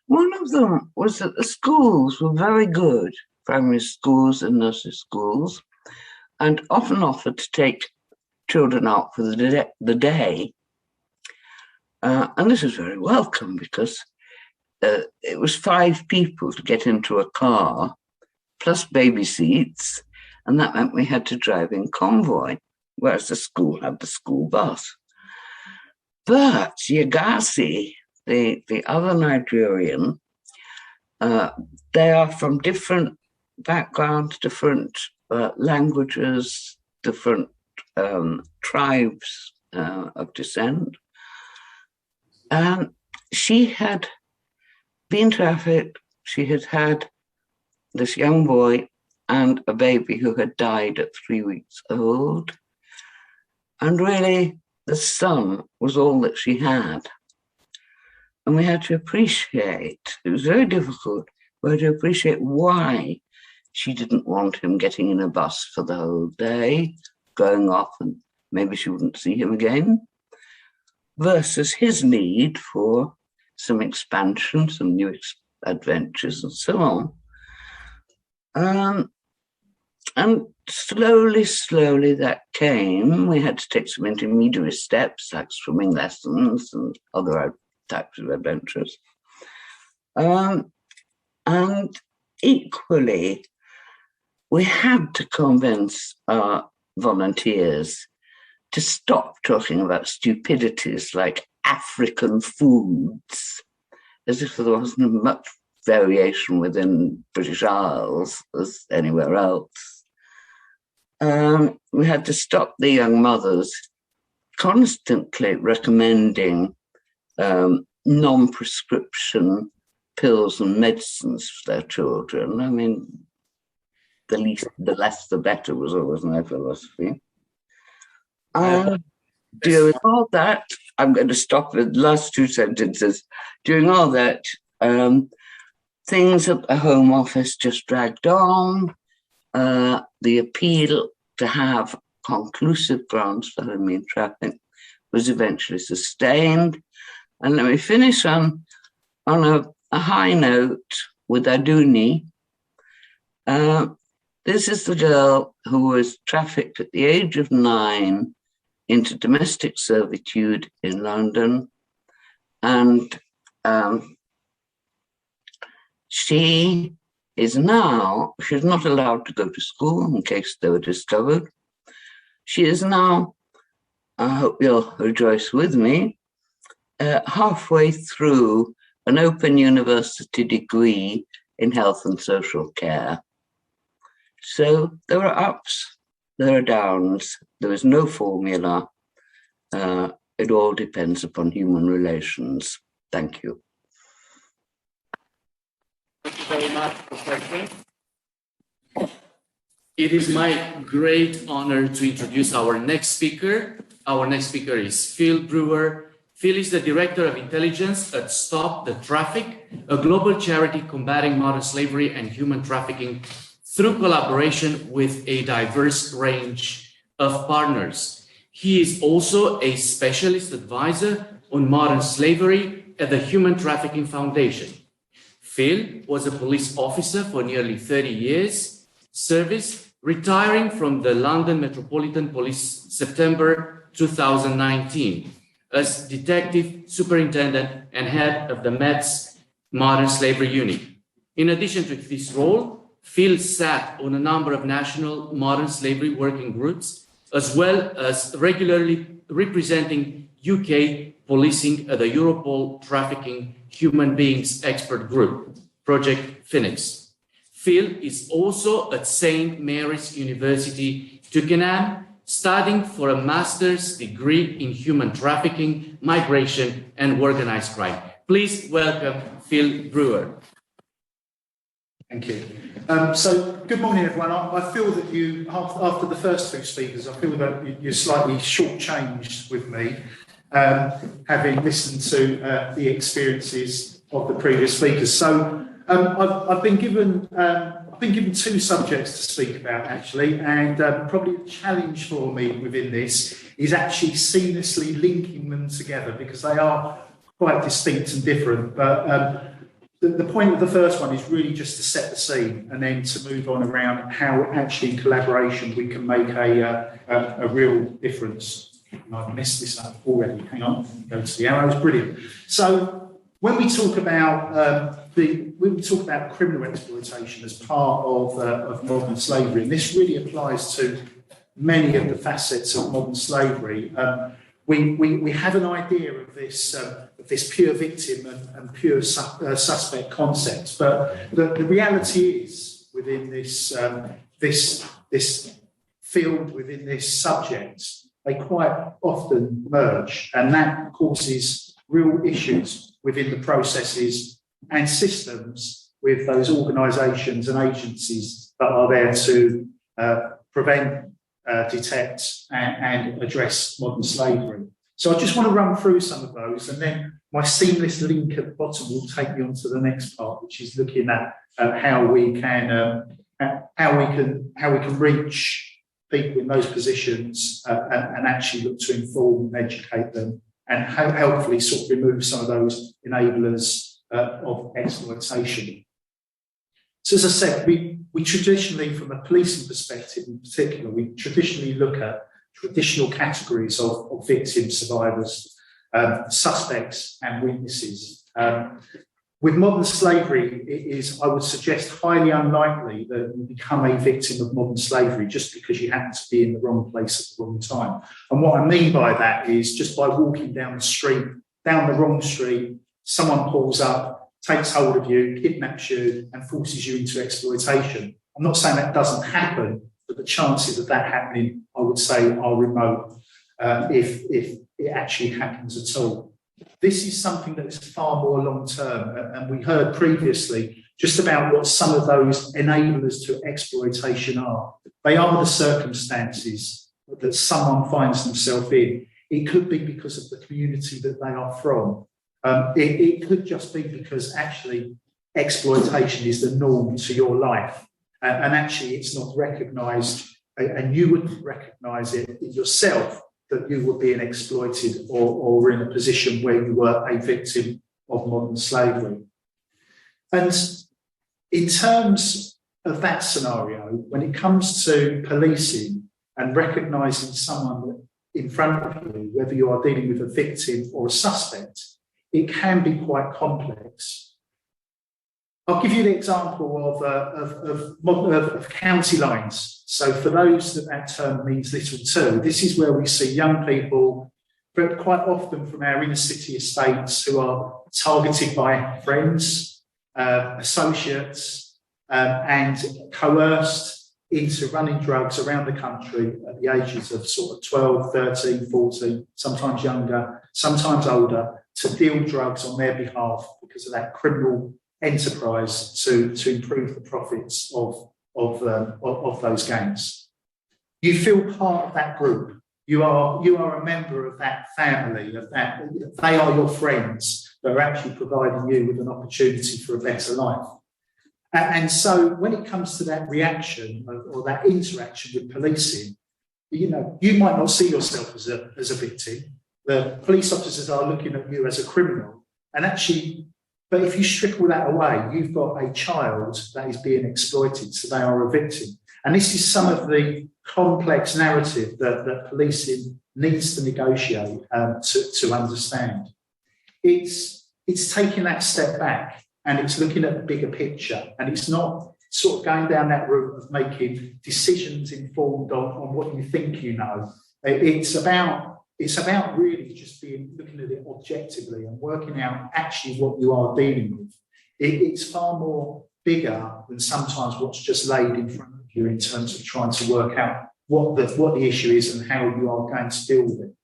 One of them was that the schools were very good, primary schools and nursery schools, and often offered to take children out for the day. And this was very welcome because it was 5 people to get into a car, plus baby seats, and that meant we had to drive in convoy. whereas the school had the school bus. But Yagasi, the other Nigerian, they are from different backgrounds, different languages, different tribes of descent. She had been trafficked. She had had this young boy and a baby who had died at 3 weeks old. And really, the son was all that she had. And we had to appreciate, it was very difficult, we had to appreciate why she didn't want him getting in a bus for the whole day, going off, and maybe she wouldn't see him again, versus his need for some expansion, some new adventures, and so on. And slowly that came. We had to take some intermediary steps, like swimming lessons and other types of adventures. And equally, we had to convince our volunteers to stop talking about stupidities like African foods, as if there wasn't much variation within British Isles as anywhere else. We had to stop the young mothers constantly recommending non-prescription pills and medicines for their children. I mean, the less the better was always my philosophy. During all that, I'm going to stop with the last 2 sentences. During all that, things at the Home Office just dragged on. The appeal to have conclusive grounds for human trafficking was eventually sustained. And let me finish on a high note with Aduni. This is the girl who was trafficked at the age of 9 into domestic servitude in London. And she is now, she's not allowed to go to school in case they were discovered. She is now, I hope you'll rejoice with me, halfway through an open university degree in health and social care. So there are ups, there are downs, there is no formula. It all depends upon human relations. Thank you. Thank you very much, Professor. It is my great honor to introduce our next speaker. Our next speaker is Phil Brewer. Phil is the Director of Intelligence at Stop the Traffic, a global charity combating modern slavery and human trafficking through collaboration with a diverse range of partners. He is also a specialist advisor on modern slavery at the Human Trafficking Foundation. Phil was a police officer for nearly 30 years service, retiring from the London Metropolitan Police September 2019 as Detective Superintendent and head of the Met's Modern Slavery Unit. In addition to this role, Phil sat on a number of national modern slavery working groups, as well as regularly representing UK policing at the Europol Trafficking Human Beings Expert Group, Project Phoenix. Phil is also at St. Mary's University, Twickenham, studying for a master's degree in human trafficking, migration, and organized crime. Please welcome Phil Brewer. Thank you. So, good morning, everyone. I feel that you, after the first 2 speakers, I feel that you're slightly shortchanged with me, having listened to the experiences of the previous speakers. So, I've been given 2 subjects to speak about, actually, and probably the challenge for me within this is actually seamlessly linking them together because they are quite distinct and different. But the point of the first one is really just to set the scene and then to move on around how actually in collaboration we can make a real difference. I've messed this up already. Hang on, go to the arrows. Brilliant. So when we talk about criminal exploitation as part of modern slavery, and this really applies to many of the facets of modern slavery. We have an idea of this pure victim and pure suspect concept, but the reality is within this field, within this subject, they quite often merge, and that causes real issues within the processes and systems with those organisations and agencies that are there to prevent, detect and address modern slavery. So I just want to run through some of those, and then my seamless link at the bottom will take me on to the next part, which is looking at how we can reach people in those positions and actually look to inform and educate them, and helpfully sort of remove some of those enablers of exploitation. So as I said, we traditionally, from a policing perspective in particular, we traditionally look at traditional categories of victims, survivors, suspects and witnesses. With modern slavery, it is, I would suggest, highly unlikely that you become a victim of modern slavery just because you happen to be in the wrong place at the wrong time. And what I mean by that is just by walking down the street, down the wrong street, someone pulls up, takes hold of you, kidnaps you, and forces you into exploitation. I'm not saying that doesn't happen, but the chances of that happening, I would say, are remote if it actually happens at all. This is something that is far more long-term, and we heard previously just about what some of those enablers to exploitation are. They are the circumstances that someone finds themselves in. It could be because of the community that they are from. It could just be because actually exploitation is the norm to your life, and actually it's not recognised, and you wouldn't recognise it in yourself, that you were being exploited or were in a position where you were a victim of modern slavery. And in terms of that scenario, when it comes to policing and recognising someone in front of you, whether you are dealing with a victim or a suspect, it can be quite complex. I'll give you the example of county lines. So for those that term means little too, this is where we see young people, but quite often from our inner city estates, who are targeted by friends, associates, and coerced into running drugs around the country at the ages of sort of 12, 13, 14, sometimes younger, sometimes older, to deal drugs on their behalf because of that criminal enterprise to improve the profits of those gangs. You feel part of that group. You are a member of that family, of that. They are your friends that are actually providing you with an opportunity for a better life. And so when it comes to that reaction or that interaction with policing, you might not see yourself as a victim. The police officers are looking at you as a criminal, and actually, but if you strip all that away, you've got a child that is being exploited, so they are a victim. And this is some of the complex narrative that policing needs to negotiate to understand. It's taking that step back, and it's looking at the bigger picture, and it's not sort of going down that route of making decisions informed on what you think you know. It's about really just looking at it objectively and working out actually what you are dealing with. It's far more bigger than sometimes what's just laid in front of you in terms of trying to work out what the issue is and how you are going to deal with it.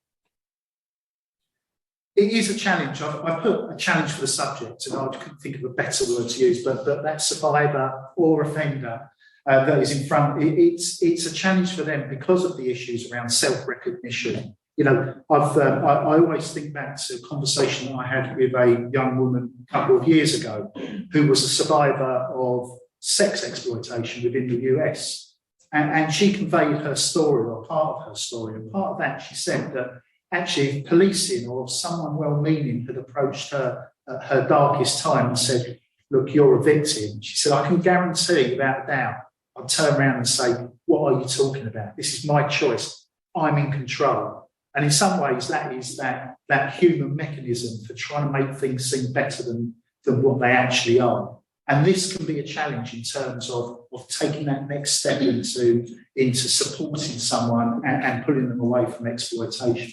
It is a challenge. I put a challenge for the subject, and I couldn't think of a better word to use, but that survivor or offender that is in front, it's a challenge for them because of the issues around self-recognition. I always think back to a conversation that I had with a young woman a couple of years ago who was a survivor of sex exploitation within the US. And she conveyed her story, or part of her story. And part of that, she said that actually policing or someone well-meaning had approached her at her darkest time and said, look, you're a victim. She said, I can guarantee without a doubt, I'd turn around and say, what are you talking about? This is my choice. I'm in control. And in some ways, that is that human mechanism for trying to make things seem better than what they actually are. And this can be a challenge in terms of taking that next step into supporting someone and pulling them away from exploitation.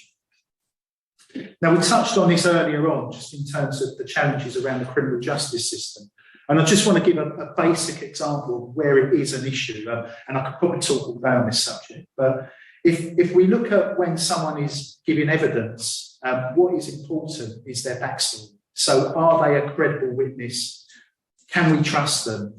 Now, we touched on this earlier on, just in terms of the challenges around the criminal justice system. And I just want to give a basic example of where it is an issue. And I could probably talk all day on this subject. But if we look at when someone is giving evidence, what is important is their backstory. So are they a credible witness? Can we trust them?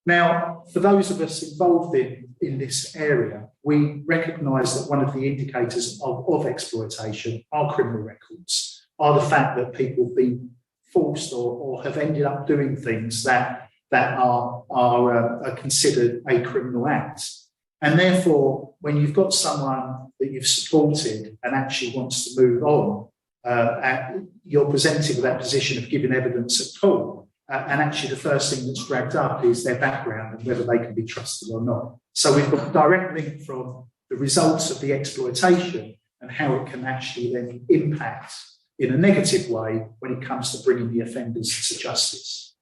Now, for those of us involved in this area, we recognise that one of the indicators of exploitation are criminal records, are the fact that people have been forced or have ended up doing things that are considered a criminal act. And therefore, when you've got someone that you've supported and actually wants to move on, you're presented with that position of giving evidence at all. And actually the first thing that's dragged up is their background and whether they can be trusted or not. So we've got a direct link from the results of the exploitation and how it can actually then impact in a negative way when it comes to bringing the offenders to justice.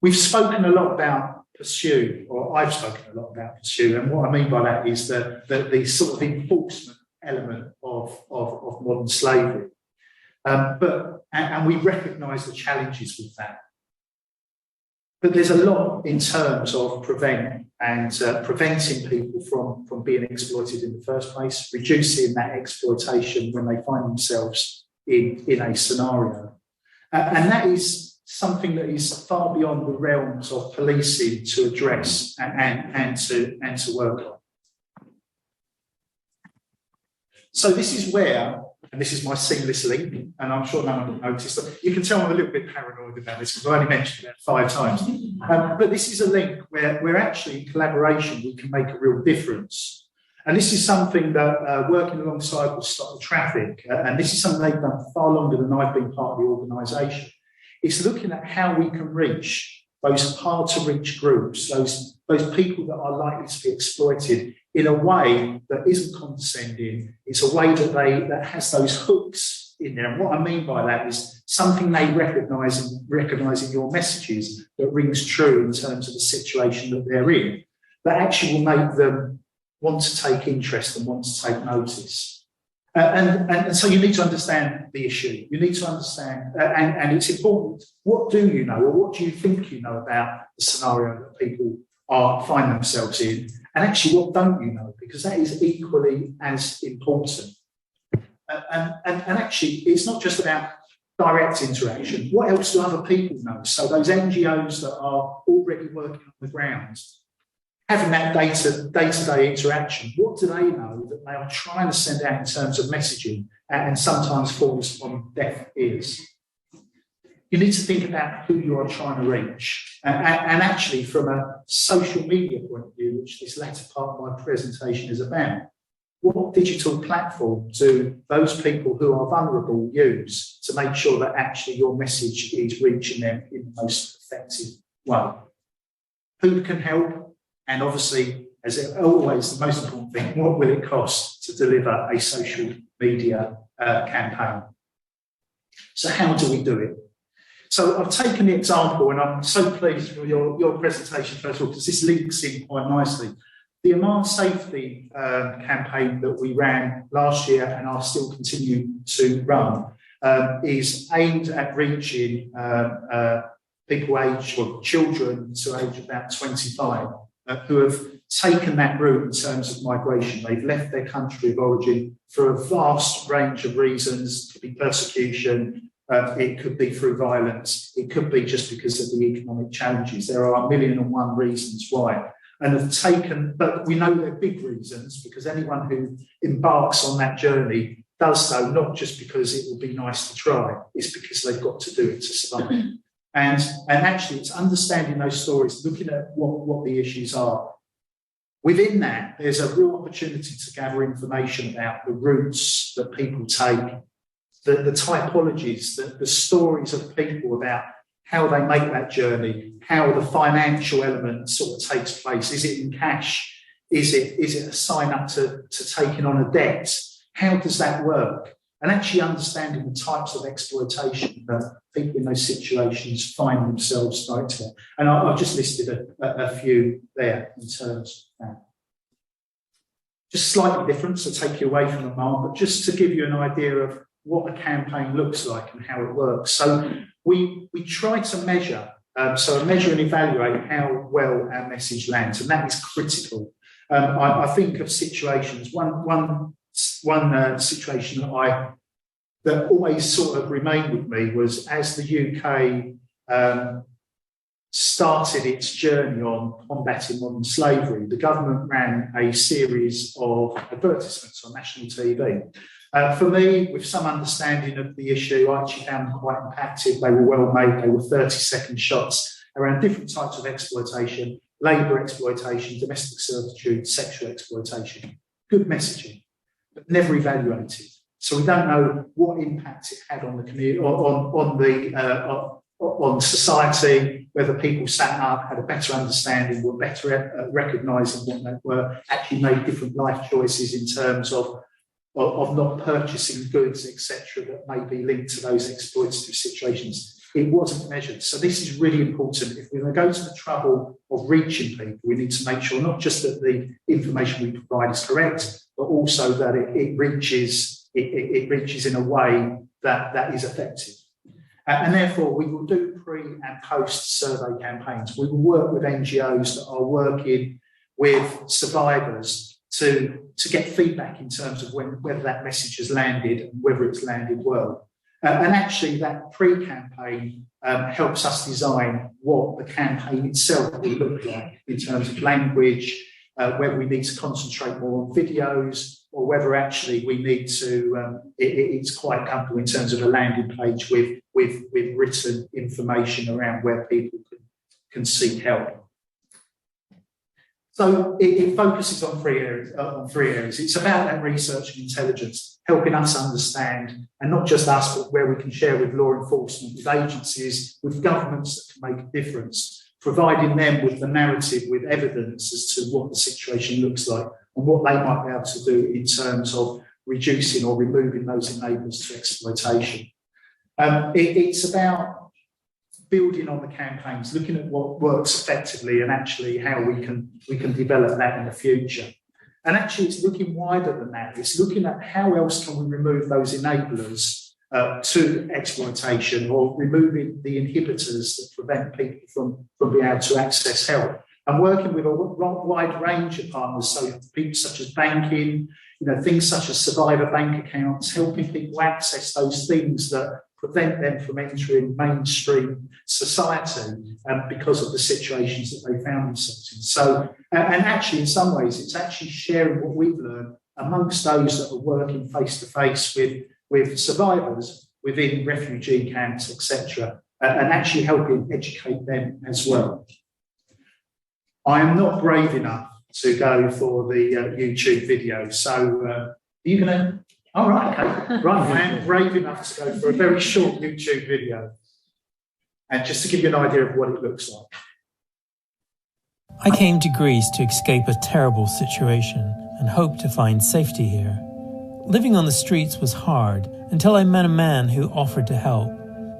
We've spoken a lot about pursue, or I've spoken a lot about pursue, and what I mean by that is the sort of enforcement element of modern slavery. And we recognise the challenges with that. But there's a lot in terms of preventing people from being exploited in the first place, reducing that exploitation when they find themselves in a scenario. And that is something that is far beyond the realms of policing to address and to work on. So this is where, and this is my seamless link, and I'm sure no one will notice that. You can tell I'm a little bit paranoid about this because I only mentioned it 5 times. But this is a link where actually in collaboration we can make a real difference. And this is something that working alongside with Stockholm Traffic, and this is something they've done far longer than I've been part of the organisation, is looking at how we can reach those hard to reach groups, those people that are likely to be exploited in a way that isn't condescending. It's a way that has those hooks in there. And what I mean by that is something they recognise in your messages that rings true in terms of the situation that they're in, that actually will make them want to take interest and want to take notice. And so you need to understand the issue. You need to understand, and it's important, what do you know, or what do you think you know about the scenario that people find themselves in, and actually what don't you know, because that is equally as important. And actually, it's not just about direct interaction. What else do other people know? So those NGOs that are already working on the ground, having that day-to-day interaction, what do they know that they are trying to send out in terms of messaging and sometimes falls on deaf ears? You need to think about who you are trying to reach. And actually, from a social media point of view, which this latter part of my presentation is about, what digital platform do those people who are vulnerable use to make sure that actually your message is reaching them in the most effective way? Who can help? And obviously, as always, the most important thing, what will it cost to deliver a social media campaign? So how do we do it? So I've taken the example, and I'm so pleased with your presentation, first of all, because this links in quite nicely. The Amman Safety campaign that we ran last year and are still continuing to run is aimed at reaching children to age about 25 who have taken that route in terms of migration. They've left their country of origin for a vast range of reasons. It could be persecution, it could be through violence, it could be just because of the economic challenges. There are 1,000,001 reasons why. And have taken, but we know they're big reasons, because anyone who embarks on that journey does so not just because it will be nice to try, it's because they've got to do it to survive. And actually, it's understanding those stories, looking at what the issues are. Within that, there's a real opportunity to gather information about the routes that people take, the typologies, the stories of people about how they make that journey, how the financial element sort of takes place. Is it in cash? Is it a sign up to taking on a debt? How does that work? and actually understanding the types of exploitation that people in those situations find themselves subject to. And I've just listed a few there in terms of that. Just slightly different, so take you away from the mark, but just to give you an idea of what a campaign looks like and how it works. So we try to measure, measure and evaluate how well our message lands, and that is critical. I think of situations, one situation that always sort of remained with me was as the UK started its journey on combating modern slavery, the government ran a series of advertisements on national TV. For me, with some understanding of the issue, I actually found them quite impactful. They were well made. They were 30-second shots around different types of exploitation, labour exploitation, domestic servitude, sexual exploitation. Good messaging, but never evaluated. So we don't know what impact it had on the community, on society, whether people sat up, had a better understanding, were better at recognising what they were, actually made different life choices in terms of not purchasing goods, etc., that may be linked to those exploitative situations. It wasn't measured. So this is really important. If we're going to go to the trouble of reaching people, we need to make sure not just that the information we provide is correct, but also that it reaches in a way that is effective. And therefore, we will do pre and post survey campaigns. We will work with NGOs that are working with survivors to get feedback in terms of whether that message has landed and whether it's landed well. And actually, that pre-campaign helps us design what the campaign itself will look like in terms of language, whether we need to concentrate more on videos, or whether actually we need to, it's quite comfortable in terms of a landing page with written information around where people can seek help. So it focuses on three areas. It's about that research and intelligence, helping us understand, and not just us, but where we can share with law enforcement, with agencies, with governments that can make a difference, providing them with the narrative, with evidence as to what the situation looks like and what they might be able to do in terms of reducing or removing those enablers to exploitation. It's about building on the campaigns, looking at what works effectively and actually how we can develop that in the future. And actually it's looking wider than that. It's looking at how else can we remove those enablers to exploitation, or removing the inhibitors that prevent people from being able to access help. And working with a wide range of partners, so people such as banking, things such as survivor bank accounts, helping people access those things that prevent them from entering mainstream society because of the situations that they found themselves in. So, and actually in some ways, it's actually sharing what we've learned amongst those that are working face-to-face with survivors within refugee camps, etc., and actually helping educate them as well. I am not brave enough to go for the YouTube video, so are you going to... All right, okay. Right, I am brave enough to go for a very short YouTube video. And just to give you an idea of what it looks like. I came to Greece to escape a terrible situation and hoped to find safety here. Living on the streets was hard until I met a man who offered to help.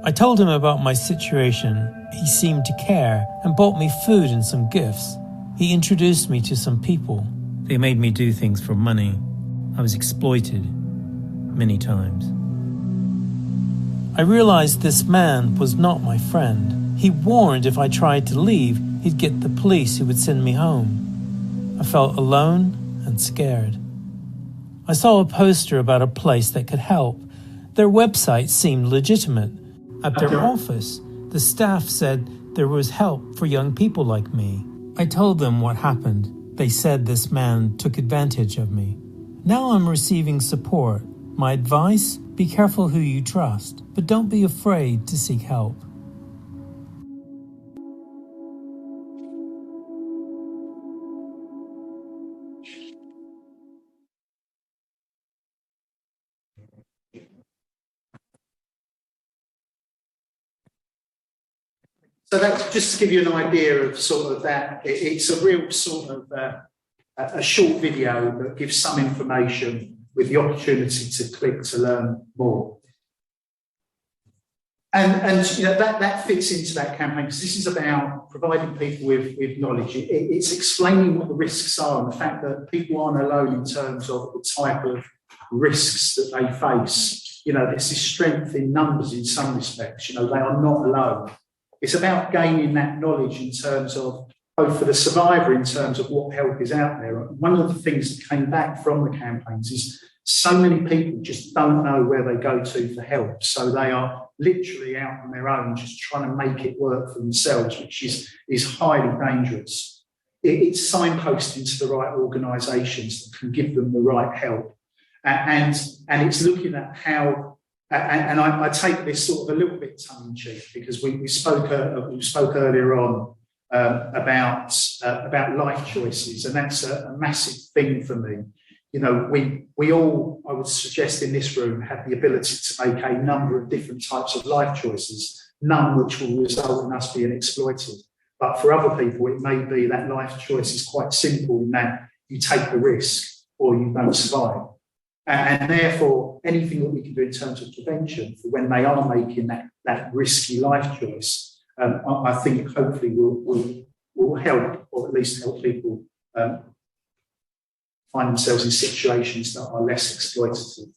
I told him about my situation. He seemed to care and bought me food and some gifts. He introduced me to some people. They made me do things for money. I was exploited many times. I realized this man was not my friend. He warned if I tried to leave, he'd get the police who would send me home. I felt alone and scared. I saw a poster about a place that could help. Their website seemed legitimate. At their office, the staff said there was help for young people like me. I told them what happened. They said this man took advantage of me. Now I'm receiving support. My advice? Be careful who you trust, but don't be afraid to seek help. So that's just to give you an idea of sort of that. It's a real sort of a short video that gives some information with the opportunity to click to learn more. And you know, that fits into that campaign, because this is about providing people with knowledge. It's explaining what the risks are and the fact that people aren't alone in terms of the type of risks that they face. You know, there's this strength in numbers in some respects. You know, they are not alone. It's about gaining that knowledge in terms of both for the survivor, in terms of what help is out there. One of the things that came back from the campaigns is so many people just don't know where they go to for help. So they are literally out on their own, just trying to make it work for themselves, which is highly dangerous. It's signposting to the right organisations that can give them the right help. And it's looking at how, and I take this sort of a little bit tongue-in-cheek, because we spoke earlier on about life choices, and that's a massive thing for me. You know, we all, I would suggest in this room, have the ability to make a number of different types of life choices, none which will result in us being exploited. But for other people, it may be that life choice is quite simple in that you take the risk or you don't survive. And therefore, anything that we can do in terms of prevention for when they are making that risky life choice, I think hopefully will help, or at least help people find themselves in situations that are less exploitative.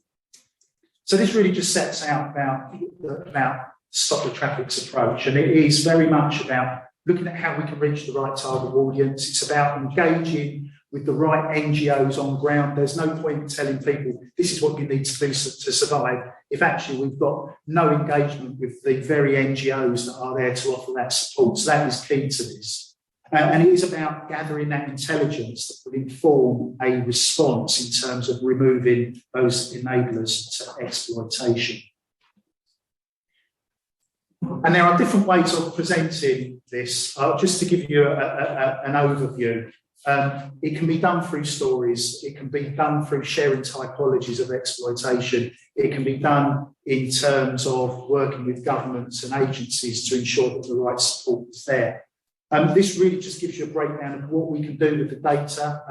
So this really just sets out about Stop the Traffick's approach, and it is very much about looking at how we can reach the right target audience. It's about engaging with the right NGOs on ground. There's no point in telling people this is what you need to do to survive if actually we've got no engagement with the very NGOs that are there to offer that support. So that is key to this. And it is about gathering that intelligence that will inform a response in terms of removing those enablers to exploitation. And there are different ways of presenting this. Just to give you an overview, it can be done through stories. It can be done through sharing typologies of exploitation. It can be done in terms of working with governments and agencies to ensure that the right support is there. This really just gives you a breakdown of what we can do with the data.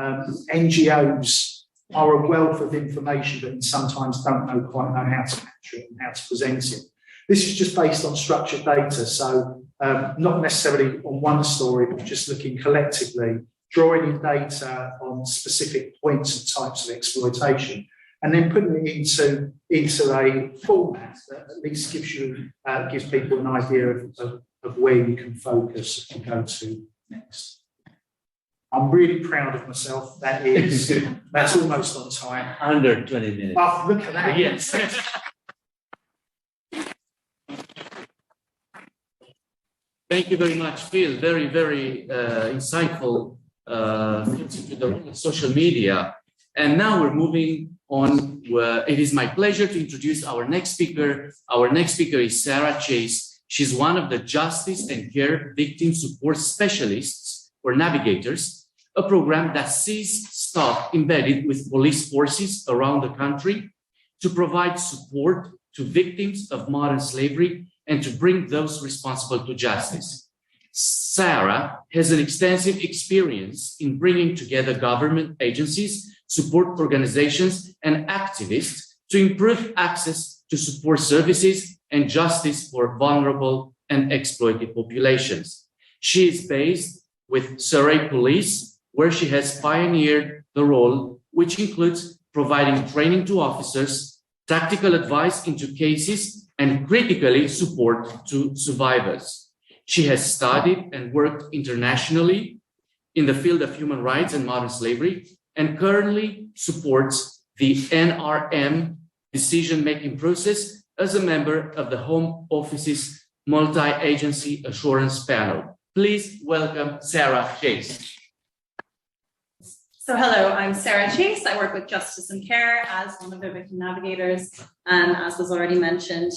NGOs are a wealth of information, but sometimes don't quite know how to capture it and how to present it. This is just based on structured data, so not necessarily on one story, but just looking collectively, drawing in data on specific points and types of exploitation, and then putting it into a format that at least gives people an idea of where you can focus and go to next. I'm really proud of myself. That's almost on time. Under 20 minutes. Oh, look at that. Yes. Thank you very much, Phil. Very, very insightful into the role of social media. And now we're moving on. It is my pleasure to introduce our next speaker. Our next speaker is Sarah Chase. She's one of the Justice and Care Victim Support Specialists, or Navigators, a program that sees staff embedded with police forces around the country to provide support to victims of modern slavery and to bring those responsible to justice. Sarah has an extensive experience in bringing together government agencies, support organizations, and activists to improve access to support services and justice for vulnerable and exploited populations. She is based with Surrey Police, where she has pioneered the role, which includes providing training to officers, tactical advice into cases, and critically support to survivors. She has studied and worked internationally in the field of human rights and modern slavery, and currently supports the NRM decision-making process as a member of the Home Office's Multi-Agency Assurance Panel. Please welcome Sarah Chase. So hello, I'm Sarah Chase. I work with Justice and Care as one of the victim navigators, as was already mentioned.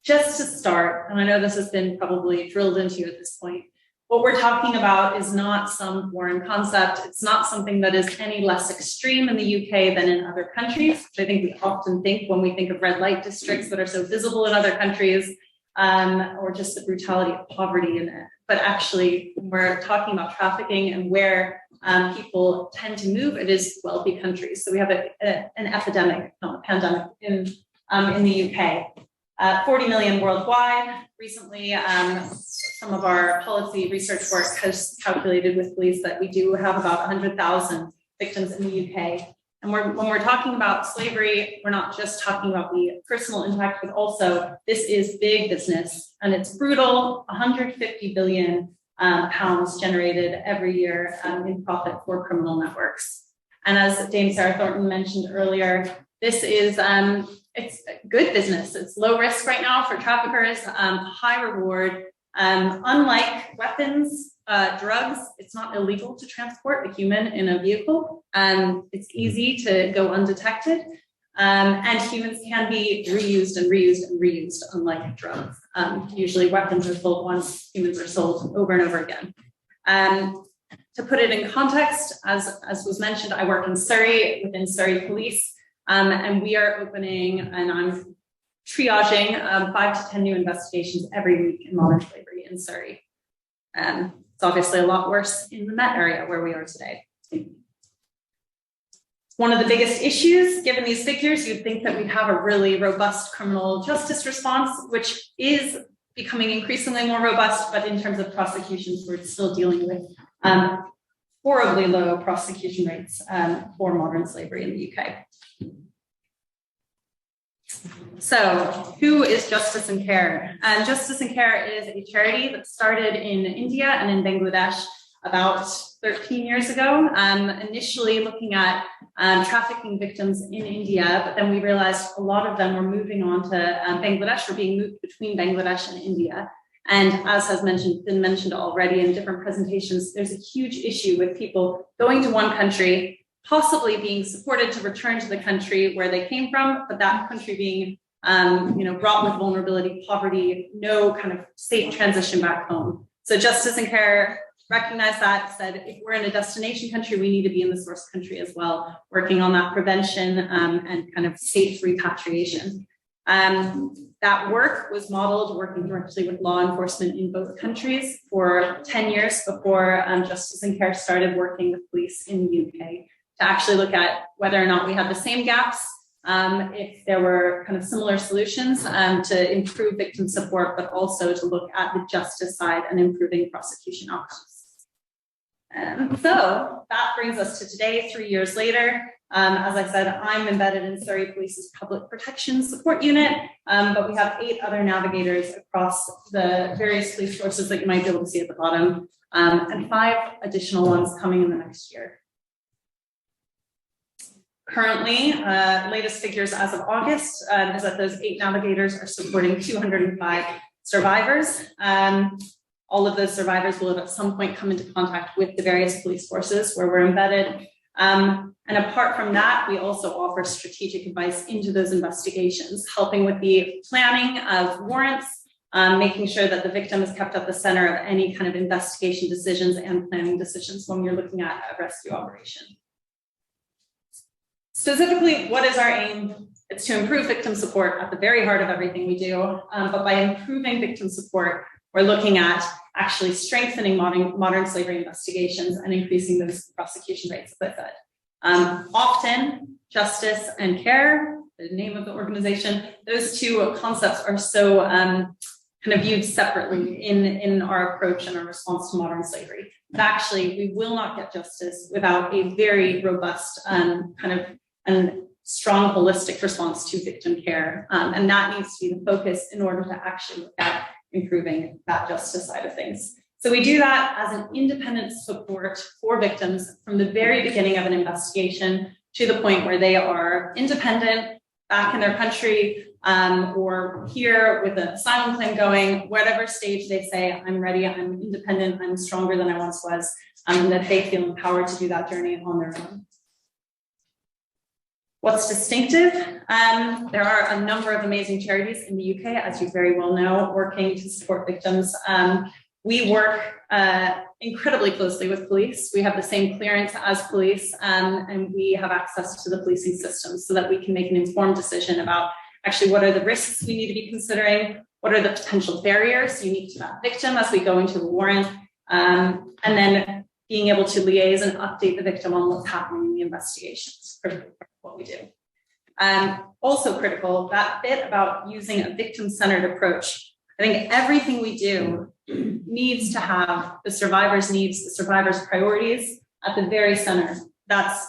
Just to start, and I know this has been probably drilled into you at this point, what we're talking about is not some foreign concept. It's not something that is any less extreme in the UK than in other countries, which I think we often think when we think of red light districts that are so visible in other countries, or just the brutality of poverty in it. But actually, when we're talking about trafficking and where people tend to move, it is wealthy countries. So we have an epidemic, not a pandemic, in the UK. 40 million worldwide. Recently, some of our policy research work has calculated with police that we do have about 100,000 victims in the UK. And when we're talking about slavery, we're not just talking about the personal impact, but also this is big business and it's brutal. 150 billion pounds generated every year in profit for criminal networks. And as Dame Sarah Thornton mentioned earlier, this is it's good business. It's low risk right now for traffickers, high reward. Unlike weapons, drugs, it's not illegal to transport a human in a vehicle. It's easy to go undetected. And humans can be reused and reused and reused, unlike drugs. Usually weapons are sold once, humans are sold over and over again. To put it in context, as was mentioned, I work in Surrey, within Surrey Police, and we are opening, and I'm triaging 5 to 10 new investigations every week in modern slavery in Surrey. It's obviously a lot worse in the Met area where we are today. One of the biggest issues, given these figures, you'd think that we'd have a really robust criminal justice response, which is becoming increasingly more robust, but in terms of prosecutions, we're still dealing with horribly low prosecution rates for modern slavery in the UK. So, who is Justice and Care? Justice and Care is a charity that started in India and in Bangladesh about 13 years ago, initially looking at trafficking victims in India, but then we realized a lot of them were moving on to Bangladesh, or being moved between Bangladesh and India. And as has been mentioned already in different presentations, there's a huge issue with people going to one country, possibly being supported to return to the country where they came from, but that country being wrought with vulnerability, poverty, no kind of safe transition back home. So Justice and Care recognized that, said if we're in a destination country, we need to be in the source country as well, working on that prevention and kind of safe repatriation. That work was modeled working directly with law enforcement in both countries for 10 years before Justice and Care started working with police in the UK to actually look at whether or not we had the same gaps, if there were kind of similar solutions to improve victim support, but also to look at the justice side and improving prosecution outcomes. So that brings us to today, 3 years later. As I said, I'm embedded in Surrey Police's Public Protection Support Unit, but we have 8 other navigators across the various police forces that you might be able to see at the bottom, and 5 additional ones coming in the next year. Currently, latest figures as of August is that those 8 navigators are supporting 205 survivors. All of those survivors will at some point come into contact with the various police forces where we're embedded. And apart from that, we also offer strategic advice into those investigations, helping with the planning of warrants, making sure that the victim is kept at the center of any kind of investigation decisions and planning decisions when you're looking at a rescue operation. Specifically, what is our aim? It's to improve victim support at the very heart of everything we do. But by improving victim support, we're looking at actually strengthening modern slavery investigations and increasing those prosecution rates, as I said. Often, Justice and Care, the name of the organization, those two concepts are so kind of viewed separately in our approach and our response to modern slavery. But actually, we will not get justice without a very robust and strong holistic response to victim care. And that needs to be the focus in order to actually look at improving that justice side of things. So we do that as an independent support for victims from the very beginning of an investigation to the point where they are independent, back in their country, or here with an asylum claim going, whatever stage they say, I'm ready, I'm independent, I'm stronger than I once was, and that they feel empowered to do that journey on their own. What's distinctive? There are a number of amazing charities in the UK, as you very well know, working to support victims. We work incredibly closely with police. We have the same clearance as police, and we have access to the policing system so that we can make an informed decision about actually what are the risks we need to be considering, what are the potential barriers unique to that victim as we go into the warrant, and then being able to liaise and update the victim on what's happening in the investigations, critical for what we do. Also critical, that bit about using a victim-centered approach. I think everything we do needs to have the survivor's needs, the survivor's priorities at the very center. That's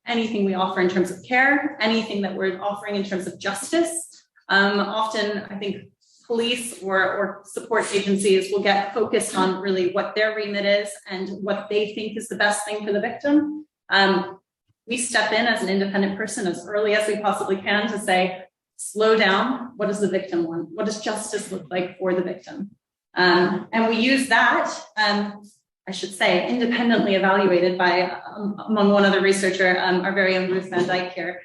anything we offer in terms of care, anything that we're offering in terms of justice. Often, I think police or support agencies will get focused on really what their remit is and what they think is the best thing for the victim. We step in as an independent person as early as we possibly can to say, slow down, what does the victim want? What does justice look like for the victim? And we use that, I should say, independently evaluated by, among one other researcher, our very own Ruth Van Dyke here.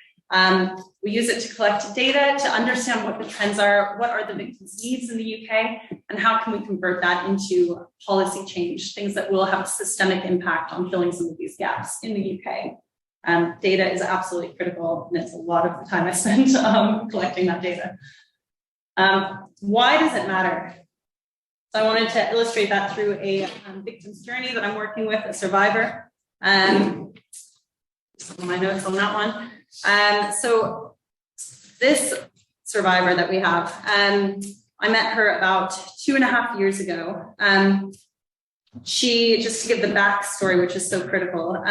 We use it to collect data to understand what the trends are, what are the victims' needs in the UK, and how can we convert that into policy change, things that will have a systemic impact on filling some of these gaps in the UK. Data is absolutely critical, and it's a lot of the time I spend collecting that data. Why does it matter? So I wanted to illustrate that through a victim's journey that I'm working with, a survivor. Some of my notes on that one. So this survivor that we have, I met her about 2.5 years ago. She, just to give the backstory, which is so critical,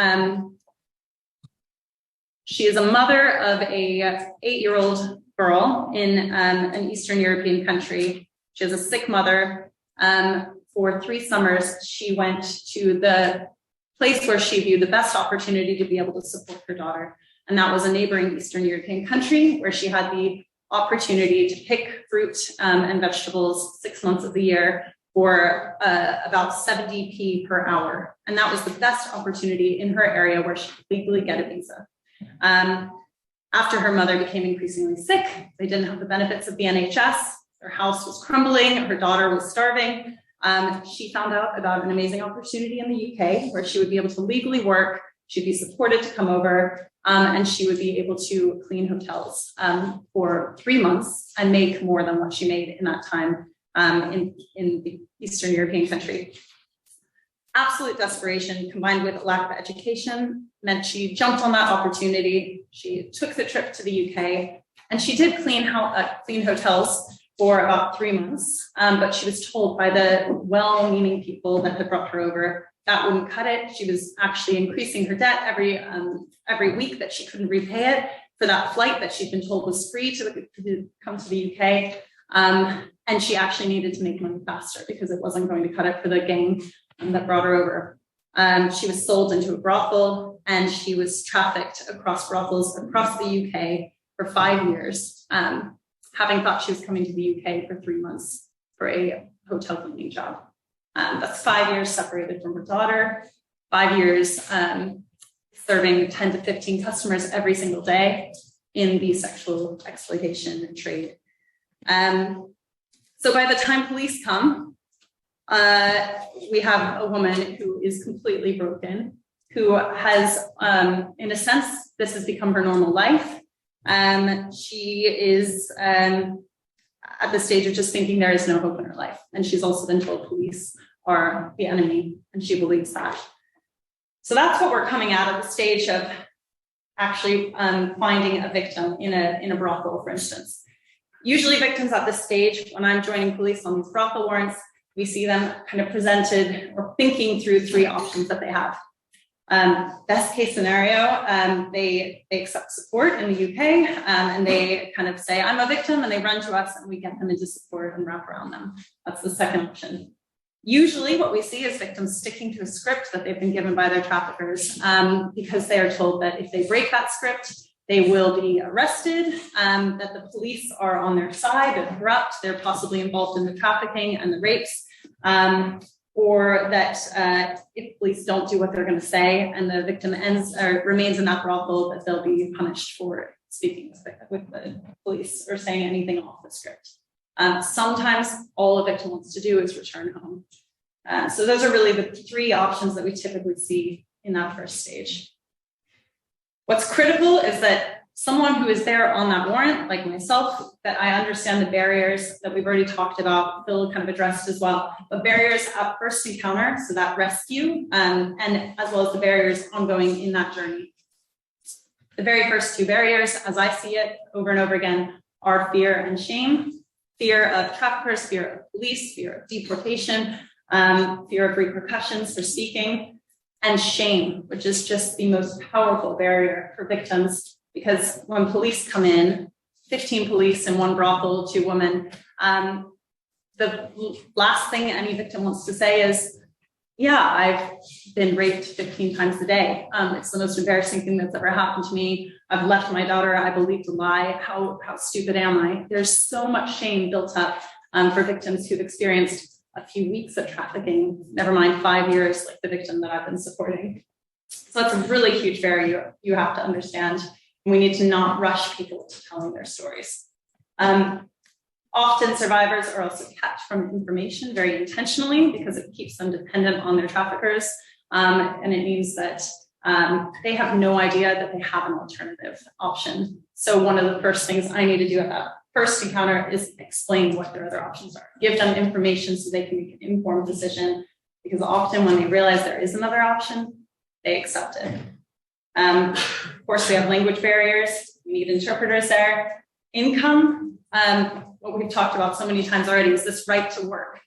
she is a mother of a 8-year-old girl in an Eastern European country. She has a sick mother. For 3 summers, she went to the place where she viewed the best opportunity to be able to support her daughter. And that was a neighboring Eastern European country where she had the opportunity to pick fruit and vegetables 6 months of the year for about 70p per hour. And that was the best opportunity in her area where she could legally get a visa. After her mother became increasingly sick, they didn't have the benefits of the NHS. Her house was crumbling, her daughter was starving. She found out about an amazing opportunity in the UK where she would be able to legally work, she'd be supported to come over, and she would be able to clean hotels for 3 months and make more than what she made in that time in the Eastern European country. Absolute desperation combined with a lack of education meant she jumped on that opportunity. She took the trip to the UK, and she did clean hotels for about 3 months, but she was told by the well-meaning people that had brought her over that wouldn't cut it. She was actually increasing her debt every week that she couldn't repay it for that flight that she'd been told was free to come to the UK. And she actually needed to make money faster because it wasn't going to cut it for the gang that brought her over. She was sold into a brothel, and she was trafficked across brothels across the UK for 5 years, having thought she was coming to the UK for 3 months for a hotel cleaning job. That's 5 years separated from her daughter, 5 years serving 10 to 15 customers every single day in the sexual exploitation trade. So by the time police come, we have a woman who is completely broken, who has, in a sense, this has become her normal life. She is at the stage of just thinking there is no hope in her life. And she's also been told police are the enemy, and she believes that. So that's what we're coming out of the stage of actually finding a victim in a brothel, for instance. Usually victims at this stage, when I'm joining police on these brothel warrants, we see them kind of presented or thinking through 3 options that they have. Best case scenario, they accept support in the UK, and they kind of say, I'm a victim, and they run to us and we get them into support and wrap around them. That's the second option. Usually what we see is victims sticking to a script that they've been given by their traffickers because they are told that if they break that script, they will be arrested, that the police are on their side, they're corrupt, they're possibly involved in the trafficking and the rapes, or that if police don't do what they're going to say and the victim remains in that brothel, that they'll be punished for speaking with the police or saying anything off the script. Sometimes all a victim wants to do is return home. So those are really the 3 options that we typically see in that first stage. What's critical is that someone who is there on that warrant, like myself, that I understand the barriers that we've already talked about, Phil kind of addressed as well, but barriers at first encounter, so that rescue, and as well as the barriers ongoing in that journey. The very first two barriers, as I see it over and over again, are fear and shame. Fear of traffickers, fear of police, fear of deportation, fear of repercussions for speaking, and shame, which is just the most powerful barrier for victims. Because when police come in, 15 police in one brothel, 2 women, the last thing any victim wants to say is, yeah, I've been raped 15 times a day. It's the most embarrassing thing that's ever happened to me. I've left my daughter, I believed a lie. How stupid am I? There's so much shame built up for victims who've experienced a few weeks of trafficking, never mind 5 years, like the victim that I've been supporting. So that's a really huge barrier you have to understand. We need to not rush people to telling their stories. Often survivors are also kept from information very intentionally because it keeps them dependent on their traffickers. And it means that they have no idea that they have an alternative option. So one of the first things I need to do at that first encounter is explain what their other options are. Give them information so they can make an informed decision, because often when they realize there is another option, they accept it. Of course, we have language barriers. We need interpreters there. Income, what we've talked about so many times already is this right to work.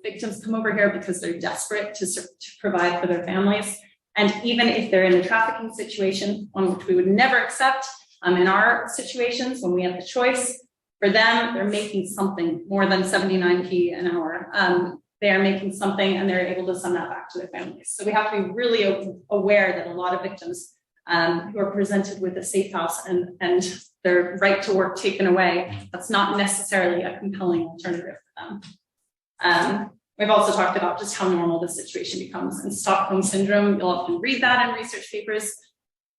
Victims come over here because they're desperate to provide for their families. And even if they're in a trafficking situation, one which we would never accept in our situations when we have the choice, for them, they're making something more than 79p an hour. They are making something and they're able to send that back to their families. So we have to be really aware that a lot of victims who are presented with a safe house and their right to work taken away, that's not necessarily a compelling alternative for them. We've also talked about just how normal this situation becomes. In Stockholm Syndrome, you'll often read that in research papers.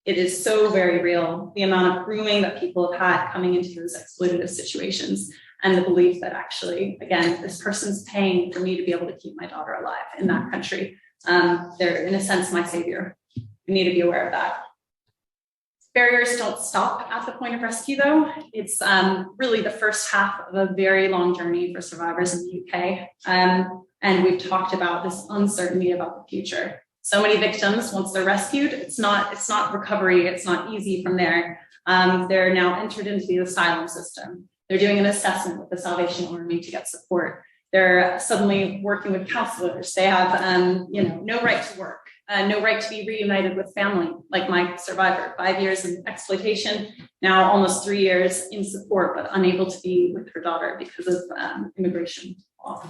It is so very real, the amount of grooming that people have had coming into those exploitative situations, and the belief that actually, again, this person's paying for me to be able to keep my daughter alive in that country. They're, in a sense, my savior. We need to be aware of that. Barriers don't stop at the point of rescue, though. It's really the first half of a very long journey for survivors in the UK. And we've talked about this uncertainty about the future. So many victims, once they're rescued, it's not recovery, it's not easy from there. They're now entered into the asylum system. They're doing an assessment with the Salvation Army to get support. They're suddenly working with counselors. They have no right to work. No right to be reunited with family, like my survivor, 5 years in exploitation, now almost 3 years in support, but unable to be with her daughter because of immigration law.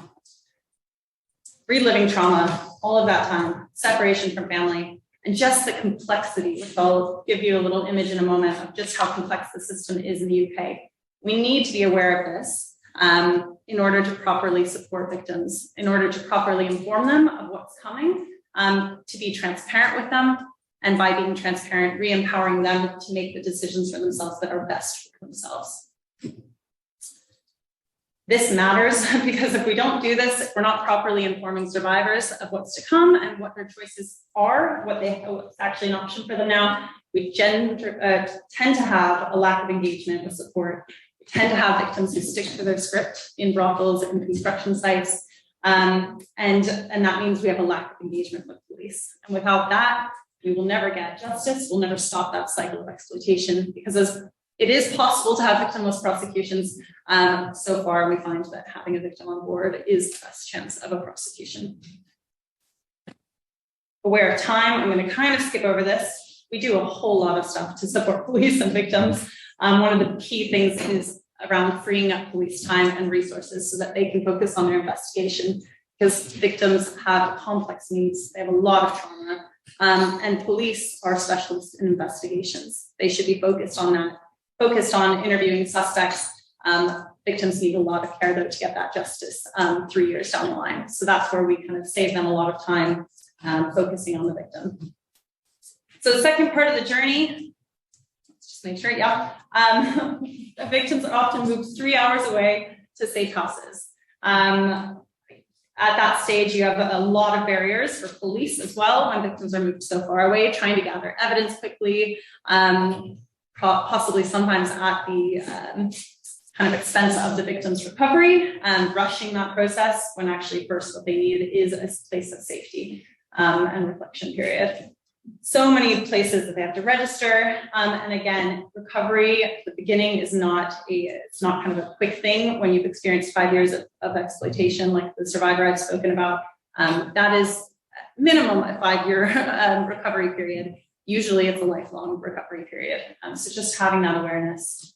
Reliving trauma, all of that time, separation from family, and just the complexity, which I'll give you a little image in a moment of just how complex the system is in the UK. We need to be aware of this in order to properly support victims, in order to properly inform them of what's coming, to be transparent with them, and by being transparent, re-empowering them to make the decisions for themselves that are best for themselves. This matters because if we don't do this, if we're not properly informing survivors of what's to come and what their choices are, what's actually an option for them now, we tend to have a lack of engagement with support. We tend to have victims who stick to their script in brothels and construction sites. And that means we have a lack of engagement with police. And without that, we will never get justice. We'll never stop that cycle of exploitation, because as it is possible to have victimless prosecutions. So far, we find that having a victim on board is the best chance of a prosecution. Aware of time, I'm going to kind of skip over this. We do a whole lot of stuff to support police and victims. One of the key things is around freeing up police time and resources so that they can focus on their investigation, because victims have complex needs. They have a lot of trauma, and police are specialists in investigations. They should be focused on that. Focused on interviewing suspects. Victims need a lot of care, though, to get that justice 3 years down the line. So that's where we kind of save them a lot of time focusing on the victim. So the second part of the journey, let's just make sure, victims are often moved 3 hours away to safe houses. At that stage, you have a lot of barriers for police as well when victims are moved so far away, trying to gather evidence quickly. possibly sometimes at the kind of expense of the victim's recovery, rushing that process when actually first what they need is a place of safety and reflection period. So many places that they have to register. And again, recovery at the beginning is it's not kind of a quick thing when you've experienced 5 years of exploitation, like the survivor I've spoken about. That is minimum a 5-year recovery period. Usually it's a lifelong recovery period. So just having that awareness.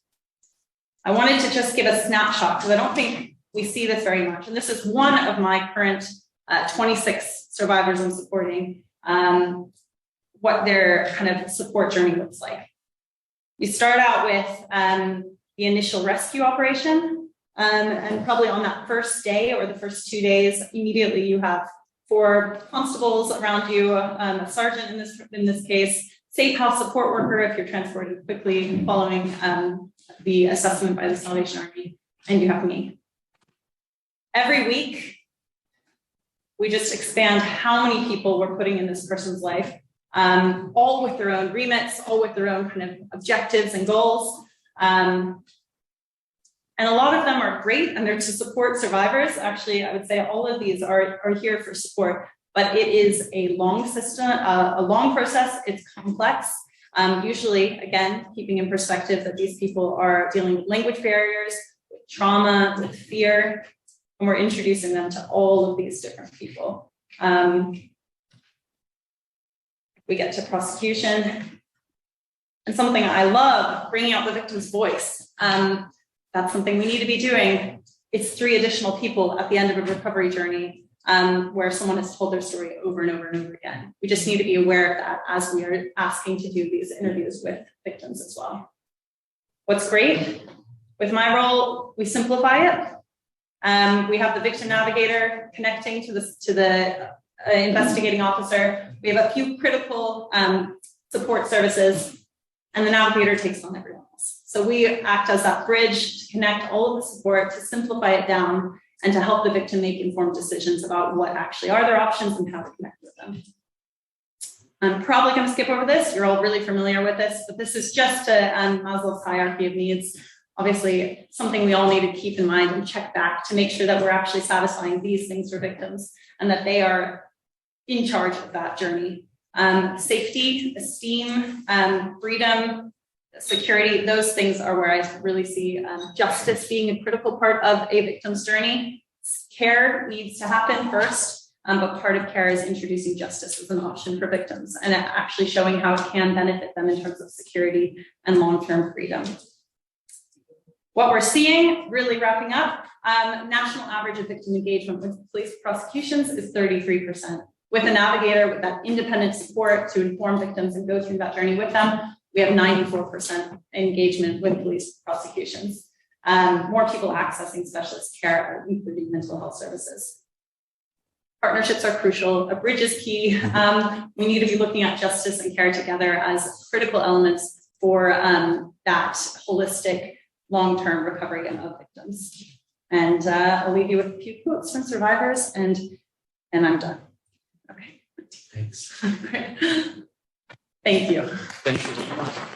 I wanted to just give a snapshot because I don't think we see this very much. And this is one of my current 26 survivors I'm supporting, what their kind of support journey looks like. You start out with the initial rescue operation, and probably on that first day or the first 2 days, immediately you have 4 constables around you, a sergeant in this case, safe house support worker if you're transported quickly following the assessment by the Salvation Army, and you have me. Every week, we just expand how many people we're putting in this person's life, all with their own remits, all with their own kind of objectives and goals. And a lot of them are great, and they're to support survivors. Actually, I would say all of these are here for support, but it is a long system, a long process. It's complex. Usually, again, keeping in perspective that these people are dealing with language barriers, with trauma, with fear, and we're introducing them to all of these different people. We get to prosecution, and something I love, bringing out the victim's voice. That's something we need to be doing. It's 3 additional people at the end of a recovery journey where someone has told their story over and over and over again. We just need to be aware of that as we are asking to do these interviews with victims as well. What's great with my role, we simplify it. We have the victim navigator connecting to the investigating officer. We have a few critical support services, and the navigator takes on everyone else. So we act as that bridge to connect all of the support, to simplify it down, and to help the victim make informed decisions about what actually are their options and how to connect with them. I'm probably going to skip over this. You're all really familiar with this, but this is just Maslow's hierarchy of needs. Obviously, something we all need to keep in mind and check back to make sure that we're actually satisfying these things for victims and that they are in charge of that journey. Safety, esteem, freedom, security, those things are where I really see justice being a critical part of a victim's journey. Care needs to happen first, but part of care is introducing justice as an option for victims and actually showing how it can benefit them in terms of security and long-term freedom. What we're seeing, really wrapping up, national average of victim engagement with police prosecutions is 33%. With a navigator, with that independent support to inform victims and go through that journey with them, we have 94% engagement with police prosecutions. More people accessing specialist care, including mental health services. Partnerships are crucial. A bridge is key. We need to be looking at justice and care together as critical elements for that holistic long-term recovery of victims. And I'll leave you with a few quotes from survivors, and I'm done. Okay. Thanks. Thank you. Thank you.